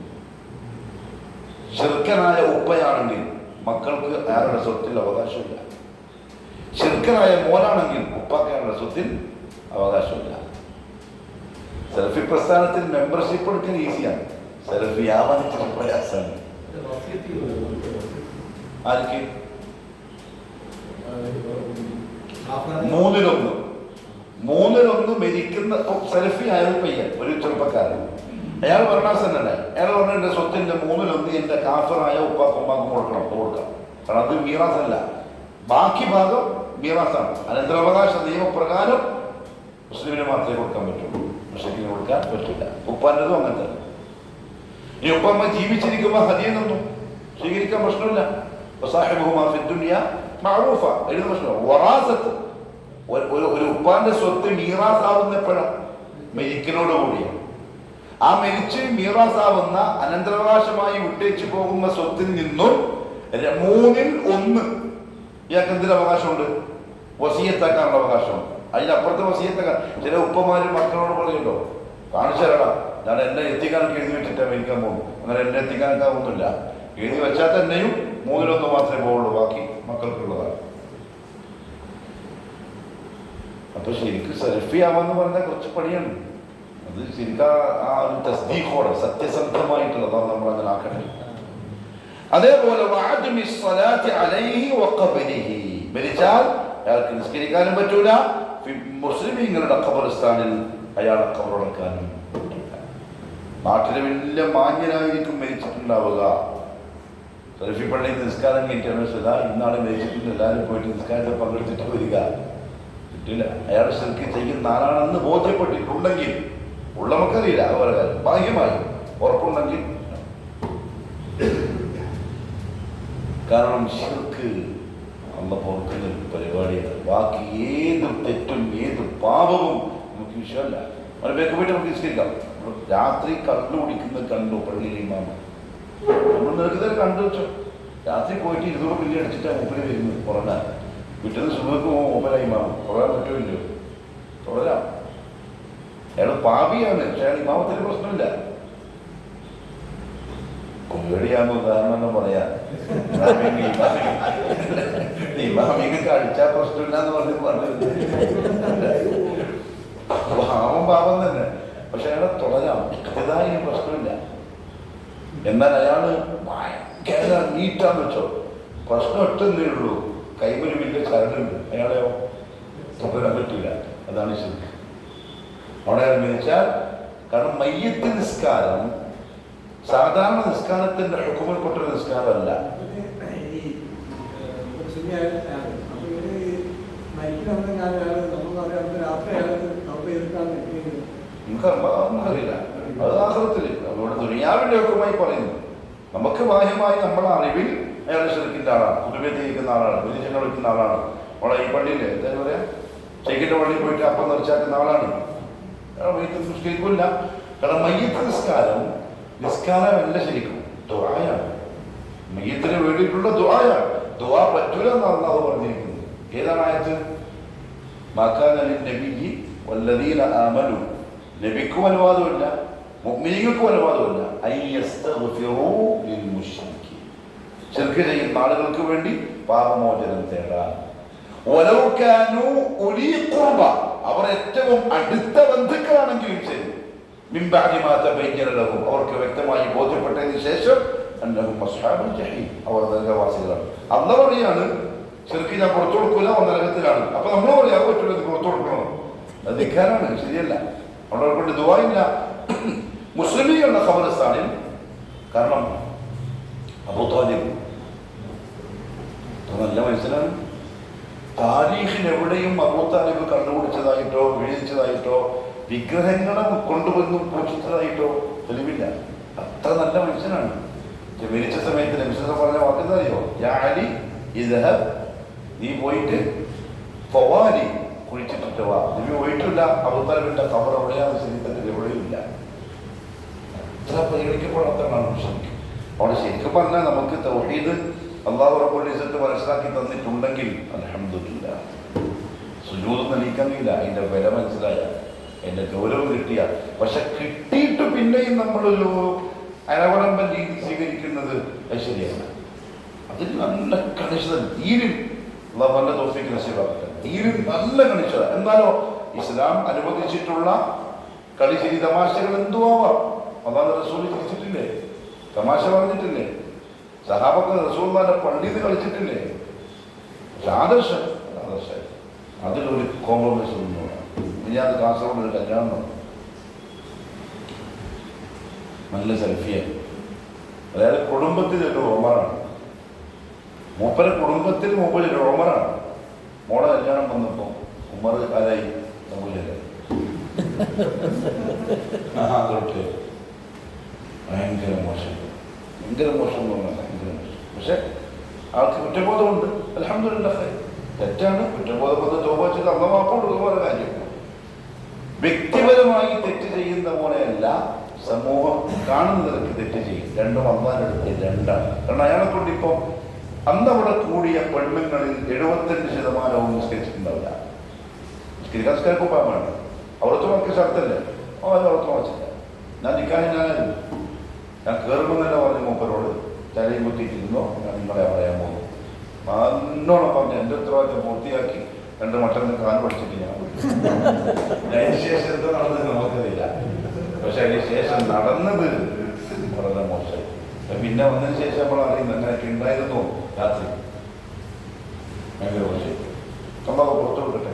ശിർക്കനായ ഉപ്പയാണെങ്കിൽ മക്കൾക്ക് അയാളുടെ സ്വത്തിൽ അവകാശമില്ല. ശിർക്കനായ മോനാണെങ്കിൽ ഉപ്പാക്ക് അയാളുടെ സ്വത്തിൽ അവകാശമില്ല. സെൽഫി പ്രസ്ഥാനത്തിൽ മെമ്പർഷിപ്പ് എടുക്കാൻ ഈസിയാണ്, സെൽഫി ആവാൻ ഇച്ചിരി പ്രയാസമാണ്. ആർക്ക്? മൂന്നിലൊന്ന് മരിക്കുന്ന സെൽഫി ആയ പയ്യൻ, ഒരു ചെറുപ്പക്കാരൻ. അയാൾ ഭരണാസനല്ലേ. അയാൾ പറഞ്ഞ എന്റെ സ്വത്തിന്റെ 1/3 എന്റെ കാഫറായ ഉപ്പാക്കും ഉമ്മാക്കും കൊടുക്കാം. കാരണം അത് മീറാസല്ല, ബാക്കി ഭാഗം മീറാസാണ്. അനന്തരാവകാശ നിയമപ്രകാരം മുസ്ലിമിന് മാത്രമേ കൊടുക്കാൻ പറ്റുള്ളൂ, മുസ്ലിമിന് കൊടുക്കാൻ പറ്റില്ല. ഉപ്പാൻ്റെതും അങ്ങനെ തന്നെ. ഈ ഉപ്പമ്മ ജീവിച്ചിരിക്കുമ്പോൾ ഹദിയൊന്നും സ്വീകരിക്കാൻ പ്രശ്നമില്ല. എഴുതുന്ന പ്രശ്നം വറാസത്ത്. ഒരു ഉപ്പാന്റെ സ്വത്ത് മീറാസാവുന്ന എപ്പോഴാണ്? മരിക്കലോടുകൂടിയാണ്. ആ മരിച്ച് മീറാസാവുന്ന അനന്തരാവകാശമായി വിട്ടേച്ചു പോകുന്ന സ്വത്തിൽ നിന്നും 1/3 ഇയാൾക്ക് എന്തിന് അവകാശമുണ്ട്? വസിയത്താക്കാനുള്ള അവകാശമുണ്ട്. അതിനപ്പുറത്തെ വസിയത്താക്കാൻ ചില ഉപ്പമാരും മക്കളോട് പറയുമല്ലോ, കാണിച്ചു തരടാ, ഞാൻ എന്നെ എത്തിക്കാനൊക്കെ എഴുതി വെച്ചിട്ടാണ് മരിക്കാൻ പോകും. അങ്ങനെ എന്നെ എത്തിക്കാനൊക്കെ ആവുന്നില്ല. എഴുതി വെച്ചാൽ തന്നെയും 1/3 മാത്രമേ പോവുള്ളൂ, ബാക്കി മക്കൾക്കുള്ളതാണ്. അപ്പൊ ശരിക്കും സെൽഫി ആവാന്ന് പറഞ്ഞാൽ കുറച്ച് പണിയാണ്. അത് ശരിക്കും ആ ഒരു തസ്ദീഖോടെ സത്യസന്ധമായിട്ടുള്ളതാണ് നമ്മൾ അങ്ങനെ ആക്കട്ടെ. അതേപോലെ മരിച്ചാൽ അയാൾക്ക് നിസ്കരിക്കാനും പറ്റൂല, മുസ്ലിമീങ്ങളുടെ ഖബർസ്ഥാനിൽ അയാളെ ഖബറടക്കാനും പറ്റില്ല. നാട്ടിലെ വലിയ മാന്യനായിരിക്കും മരിച്ചിട്ടുണ്ടാവുക. സെൽഫി പള്ളിയിൽ നിസ്കാരം കഴിഞ്ഞിട്ട് ഇന്നാളെ മരിച്ചിട്ടുണ്ട്, എല്ലാവരും പോയിട്ട് നിസ്കാരത്തിൽ പങ്കെടുത്തിട്ട് വരിക പറ്റില്ല. അയാൾ ശരിക്ക് ചെയ്യുന്ന ആളാണെന്ന് ബോധ്യപ്പെട്ടിട്ടുണ്ടെങ്കിൽ, ഉള്ള നമുക്കറിയില്ല അവരെ കാര്യം, ഭാഗ്യമായി ഉറപ്പുണ്ടെങ്കിൽ. കാരണം ശിർക്ക് അള്ള പുറക്കുന്ന ഒരു പരിപാടിയാണ്. ബാക്കി ഏത് തെറ്റും ഏത് പാപവും നമുക്ക് വിഷയമല്ല. അവരെ വേഗം പോയിട്ട് നമുക്ക് നിസ്കരിക്കാം. രാത്രി കള്ളു കുടിക്കുന്നത് കണ്ടു പള്ളിയിൽ ഇമാമ, നമ്മൾ നിൽക്കുന്നത് കണ്ടു വെച്ചോ. രാത്രി പോയിട്ട് 200 മില്ലി അടിച്ചിട്ടാണ് മൂപ്പര് വരുന്നത്. ഉറങ്ങാൻ വീട്ടിൽ നിന്ന് സുഖക്ക് മൂപ്പരായി ഇമാമ തുടരാൻ പറ്റുമല്ലോ, തുടരാം. അയാൾ പാപിയാണ്, പക്ഷെ അയാൾ ഇമാമത്തിന് പ്രശ്നമില്ല. പേടിയാകുമ്പോ ഉദാഹരണം പറയാം, ഇമാമിങ്ങൾക്ക് അടിച്ചാൽ പ്രശ്നമില്ലാന്ന് പറഞ്ഞത് പാപം തന്നെ. പക്ഷെ അയാളെ തുടരാം, ഇതായി പ്രശ്നമില്ല. എന്നാൽ അയാള് ഭയങ്കര നീറ്റാന്ന് വെച്ചോ, പ്രശ്നം ഒറ്റന്നേ ഉള്ളൂ, കൈമൊരു വലിയ ചരടുണ്ട്, അയാളെയോ തൊപ്പിടാൻ പറ്റില്ല. അതാണ് ശരിക്കും അവിടെ വെച്ചാൽ. കാരണം മയ്യത്ത് നിസ്കാരം സാധാരണ നിസ്കാരത്തിന്റെ ഹുക്കുമിൽപ്പെട്ട നിസ്കാരമല്ല. നമുക്കറിയില്ല, അത് ആഹ്റത്തില് നമ്മുടെ ദുനിയാവിന്റെ ഹുക്കുമായി പറയുന്നു. നമുക്ക് ബാഹ്യമായി നമ്മുടെ അറിവിൽ അയാൾ ശരിക്കിന്റെ ആളാണ്, കുതുബെ തേക്കുന്ന ആളാണ്, വിദേശങ്ങൾ വയ്ക്കുന്ന ആളാണ്. നമ്മളെ ഈ പള്ളിയില്ലേ എന്തായാലും പറയാ, ശൈഖിന്റെ പള്ളിയിൽ പോയിട്ട് അപ്പം നിറച്ചാക്കുന്ന ആളാണ്. മയ്യത്ത് നിസ്കരിക്കില്ല. കാരണം മയ്യത്ത് നിസ്കാരമല്ല ശരിക്കും, ദുആയാണ്. മയ്യത്തിന് വേണ്ടിയിട്ടുള്ള ദുആയാണ്. ദുആ പറ്റൂല എന്നാണ് അല്ലാഹു പറഞ്ഞിരിക്കുന്നത്. ഏതാണ് ആയത്ത്? മാ കാന ലിന്നബിയ്യി വല്ലദീന ആമനു, നബിക്കും അനുവാദമില്ല, മുഅ്മിനീങ്ങൾക്കും അനുവാദമില്ല, അയ്യസ്തഗ്ഫിറൂ ലിൽമുശ്രിക്കീൻ, ശിർക്ക് ചെയ്യുന്ന ആളുകൾക്ക് വേണ്ടി പാപമോചനം തേടാൻ. വലൗ കാനൂ ഉലീ ഖുർബ, അവർ ഏറ്റവും അടുത്ത ബന്ധുക്കളാണെങ്കിലും ശരി, മിൻ ബഅദി മാ തബയ്യന ലഹും, അവർക്ക് വ്യക്തമായി ബോധ്യപ്പെട്ടതിന് ശേഷം, അന്നഹും അസ്ഹാബുൽ ജഹീം, അവർ നരകവാസികളാണ്. അല്ലാഹു പറയാണ് ശിർക്ക് ഞാൻ പുറത്തു കൊടുക്കൂല, അവർ നരകത്തിലാണ്. അപ്പൊ നമ്മൾ പറയാ പറ്റൂല, പുറത്തു കൊടുക്കണം, അത് ധിക്കാരാണ്, ശരിയല്ല. അവിടെ കൊണ്ട് ദുആയില്ല. മുസ്ലിമീങ്ങളുടെ ഖബർസ്ഥാനിൽ, കാരണം അബൂ താലിബ് നല്ല മനസ്സിലാണ്. താരീഖിൽ എവിടെയും അബൂ താലിബ് കണ്ടുപിടിച്ചതായിട്ടോ എഴുതിച്ചതായിട്ടോ വിഗ്രഹങ്ങളെ കൊണ്ടുവന്നു പൂജിച്ചതായിട്ടോ തെളിവില്ല. അത്ര നല്ല മനുഷ്യനാണ്. മരിച്ച സമയത്ത് നബി പറഞ്ഞ വാക്കെന്തറിയോ? യാ അലി ഇദ്ഹബ്, നീ പോയിട്ട് ഫവാലി കുഴിച്ചിട്ടിട്ട് വാ. നബി പോയിട്ടില്ല. അബൂ താലിബിന്റെ ഖബർ എവിടെയാണ് ശരീരത്തിൽ എവിടെയും ഇല്ല. അത്ര പരിഗണിക്കപ്പെടാത്തതാണ് മുസ്ലിം. അവിടെ ശരിക്കും പറഞ്ഞാൽ നമുക്ക് തൗഹീദ് അല്ലാഹു റബ്ബുൽ ഇസ്സത്ത് മനസ്സിലാക്കി തന്നിട്ടുണ്ടെങ്കിൽ അൽഹംദുലില്ലാഹ്, സുജൂദ് നടിക്കാൻ കഴിയില്ല. അതിന്റെ വില മനസ്സിലായ, അതിന്റെ ഗൗരവം കിട്ടിയ. പക്ഷെ കിട്ടിയിട്ട് പിന്നെയും നമ്മളൊരു അനവലംബൻ രീതി സ്വീകരിക്കുന്നത് അത് ശരിയല്ല. അതിൽ നല്ല കണിശത, തീരും അല്ലാഹു നല്ല തൗഫീഖ് നസീബാക്കട്ടെ. തീരും നല്ല കണിശത. എന്നാലോ ഇസ്ലാം അനുവദിച്ചിട്ടുള്ള കളിശരി തമാശകൾ എന്തു ആവാം. അല്ലാഹു റസൂൽ തിരിച്ചിട്ടില്ലേ, തമാശ പറഞ്ഞിട്ടില്ലേ, സഹാബത്ത് റസൂലുള്ളാഹിന്റെ പള്ളിയിൽ കളിച്ചിട്ടില്ലേ. പക്ഷെ ആദർശം അതിലൊരു കോംപ്രമൈസ് ഒന്നും. ഞാൻ കാസർഗോഡ് ഒരു കല്യാണം നടന്നു, നല്ല സെൽഫിയാണ്. അതായത് കുടുംബത്തിലൊരു റോമറാണ്, മൂപ്പര കുടുംബത്തിൽ മൂപ്പരൊരു റോമറാണ്. മോളെ കല്യാണം വന്നപ്പോൾ ഉമർ ആരായി? സമൂഹരായി. തൊട്ട് ഭയങ്കര മോശം എന്ന് പറഞ്ഞാൽ ഭയങ്കര മോശം. പക്ഷെ ആൾക്ക് കുറ്റബോധമുണ്ട്. അൽഹംദുലില്ലാഹ്, തെറ്റാണ്, കുറ്റബോധം വന്ന് തൗബ ചെയ്ത് അല്ലാഹു മാപ്പ് കൊടുക്കുന്ന കാര്യം. വ്യക്തിപരമായി തെറ്റ് ചെയ്യുന്ന പോലെയല്ല സമൂഹം കാണുന്നവർക്ക് തെറ്റ് ചെയ്യും. രണ്ടും അള്ളാഹിന്റെ രണ്ടാണ്. കാരണം അയാളെ കൊണ്ട് ഇപ്പം അന്ന് അവിടെ കൂടിയ പെണ്ണുങ്ങളിൽ 75% നിസ്കരിച്ചിട്ടുണ്ടാവില്ല. നിസ്കരിക്കാൻ അവിടുത്തെ വാക്ക് ശർത്തല്ലേ, അവിടുത്തെ വാച്ചില്ല. ഞാൻ നിൽക്കാനായിരുന്നു, ഞാൻ കയറുമ്പോൾ തന്നെ പറഞ്ഞു മൂപ്പരോട്, തലയും കുത്തിയിട്ടിരുന്നോ, ഞാൻ നിങ്ങളെ പറയാൻ പോകുന്നു. നല്ലോണം പറഞ്ഞു, എൻ്റെ ഉത്തരവാദിത്തം പൂർത്തിയാക്കി 2 മട്ടൻ കാൽ പഠിച്ചിട്ട് ഞാൻ അതിന് ശേഷം എന്തോ നടന്നത് നമുക്കറിയില്ല. പക്ഷെ അതിന് ശേഷം നടന്നത് വളരെ മോശമായി. പിന്നെ വന്നതിന് ശേഷം നമ്മൾ അറിയുന്നത് അങ്ങനെയൊക്കെ ഉണ്ടായിരുന്നു. രാത്രി ഭയങ്കര മോശം. നമ്മളത് പുറത്തു കൊടുക്കട്ടെ.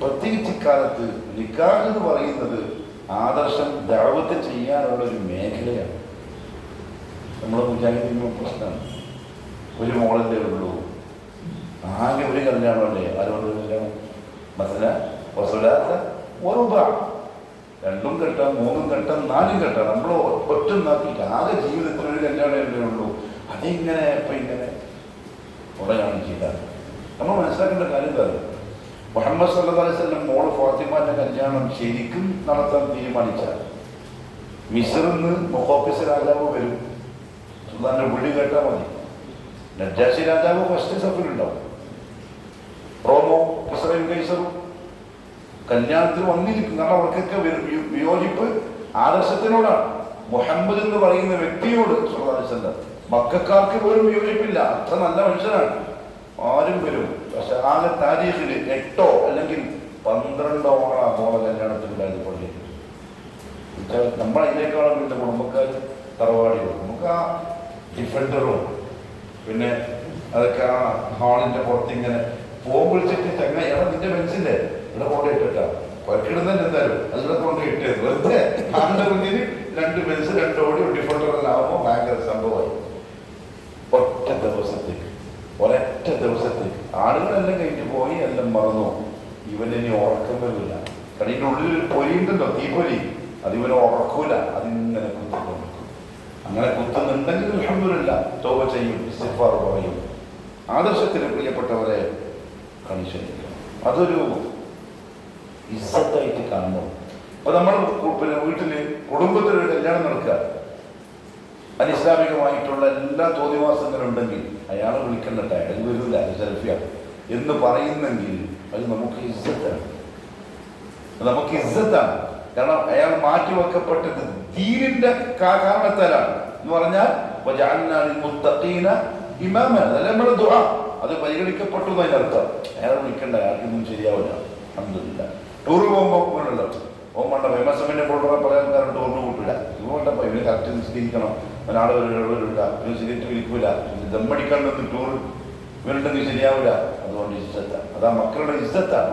പ്രത്യേകിച്ച് ഇക്കാലത്ത് നിക്കാഹ് എന്ന് പറയുന്നത് ആദർശം ദഅവത്ത് ചെയ്യാനുള്ള ഒരു മേഖലയാണ്. നമ്മളെ മുജാഹിദീൻ പ്രശ്നമാണ്. ഒരു മോളല്ലേ ഉള്ളൂ, ആകെ ഒരു കല്യാണമല്ലേ, ആരോട് കല്യാണം? മസല വസുലാത്ത ഉറുബ, 2 കെട്ടാം, 3 കെട്ടാം, 4 കെട്ടാം. നമ്മൾ ഒറ്റ നാക്കിയിട്ട് ആകെ ജീവിതത്തിൽ ഒരു കല്യാണമല്ലേ ഉള്ളൂ. അതിങ്ങനെ ഇപ്പം ഇങ്ങനെ ഉടനാണ് ചെയ്താൽ നമ്മൾ മനസ്സിലാക്കേണ്ട കാര്യം എന്താണ്? മുഹമ്മദ് സല്ലല്ലാഹു അലൈഹി വസല്ലം മോള് ഫാത്തിമാന്റെ കല്യാണം ശരിക്കും നടത്താൻ തീരുമാനിച്ചാൽ മിസ്റിൽ നിന്ന് മുഖോഫിസ് രാജാവ് വരും, സുൽത്താന്റെ വിളി കേട്ടാൽ മതി. നജാഷി രാജാവ് ഫസ്റ്റ് സഫിലുണ്ടാവും, റോമോ കിസ്റയും കൈസറും കല്യാണത്തിന് വന്നിരിക്കും. കാരണം അവർക്കൊക്കെ വിയോജിപ്പ് ആദർശത്തിനോടാണ്. മുഹമ്മദ് എന്ന് പറയുന്ന വ്യക്തിയോട് സല്ലല്ലാഹു അലൈഹി വസല്ലം മക്കക്കാർക്ക് പോലും വിയോജിപ്പില്ല. അത്ര നല്ല മനുഷ്യനാണ്, ആരും വരും. പക്ഷെ ആകെ താരീഖിൽ 8 അല്ലെങ്കിൽ 12 മോളെ കല്യാണത്തിലുണ്ടായത് പള്ളി. നമ്മൾ അതിനേക്കാളും പിന്നെ കുടുംബക്കാർ തറവാടികളും നമുക്ക് ആ ഡിഫൻഡറും പിന്നെ അതൊക്കെ ആ ഹാളിന്റെ പുറത്ത് ഇങ്ങനെ ഫോൺ വിളിച്ചിട്ട് ചങ്ങ എടാ നിന്റെ ബെൻസില്ലേ ഇവിടെ കൊണ്ടുപോയിട്ടാ പരക്കിടുന്നതിന് എന്തായാലും അതിവിടെ കൊണ്ടുപോയിട്ട് വെറുതെ ഹാളിന്റെ മുന്നിൽ 2 ബെൻസ് 2 ഓടി ഡിഫോൾട്ടറിലാവുമ്പോൾ ഭയങ്കര സംഭവമായി. ഒരൊറ്റ ദിവസത്തേക്ക് ആളുകളെല്ലാം കഴിഞ്ഞ് പോയി, എല്ലാം മറന്നു. ഇവനിനി ഉറക്കം വരില്ല. കാരണം ഇതിൻ്റെ ഉള്ളിൽ ഒരു പൊരി ഉണ്ടല്ലോ, തീപ്പൊരി, അത് ഇവന് ഉറക്കൂല. അതിങ്ങനെ കുത്തിക്കൊണ്ടിരിക്കും. അങ്ങനെ കുത്തുന്നുണ്ടെങ്കിൽ അൽഹംദുലില്ലാ തൗബ ചെയ്യും, ഇസ്തിഗ്ഫാർ പറയും. ആദർശത്തിന് പ്രിയപ്പെട്ടവരെ കണിശനിക്കണം. അതൊരു ഇസ്സത്തായിട്ട് കാണുന്നു. അപ്പൊ നമ്മൾ പിന്നെ വീട്ടില് കുടുംബത്തിലൊരു കല്യാണം നടക്കുക, അനിസ്ലാമികമായിട്ടുള്ള എല്ലാ തോന്നിവാസങ്ങളുണ്ടെങ്കിൽ അയാളെ വിളിക്കണ്ടട്ടെ, അയാൾ വരില്ല, അത് സെൽഫിയാണ് എന്ന് പറയുന്നെങ്കിൽ അത് നമുക്ക് ഇസ്സത്താണ്. കാരണം അയാൾ മാറ്റിവെക്കപ്പെട്ടത് ദീനിന്റെ കാരണത്താലാണ് എന്ന് പറഞ്ഞാൽ ഇമാമ, അതല്ല നമ്മുടെ ദുആ, അത് പരിഗണിക്കപ്പെട്ടു എന്നതിനർത്ഥം. അയാൾ വിളിക്കണ്ട, അയാൾക്കൊന്നും ശരിയാവില്ല. അൽഹംദുലില്ലാ. ടൂറ് പോകുമ്പോൾ ഓമ്മണ്ട ഫേമസമിന്റെ ഫോട്ടോ പല ആൾക്കാരും ടൂറിന് കൂട്ടില്ല. ഇവണ്ടപ്പോ ഇവര് കറക്റ്റ് നിസ്കരിക്കണം, ഒരാളെ ഒരു സിഗരറ്റ് വിളിക്കൂല, ദമ്മടിക്കാൻ നിന്ന് ടൂർ ഇവരുണ്ടെങ്കിൽ ശരിയാവില്ല. അതുകൊണ്ട് ഇസ്സത്താണ്, അതാ മക്കളുടെ ഇസ്സത്താണ്.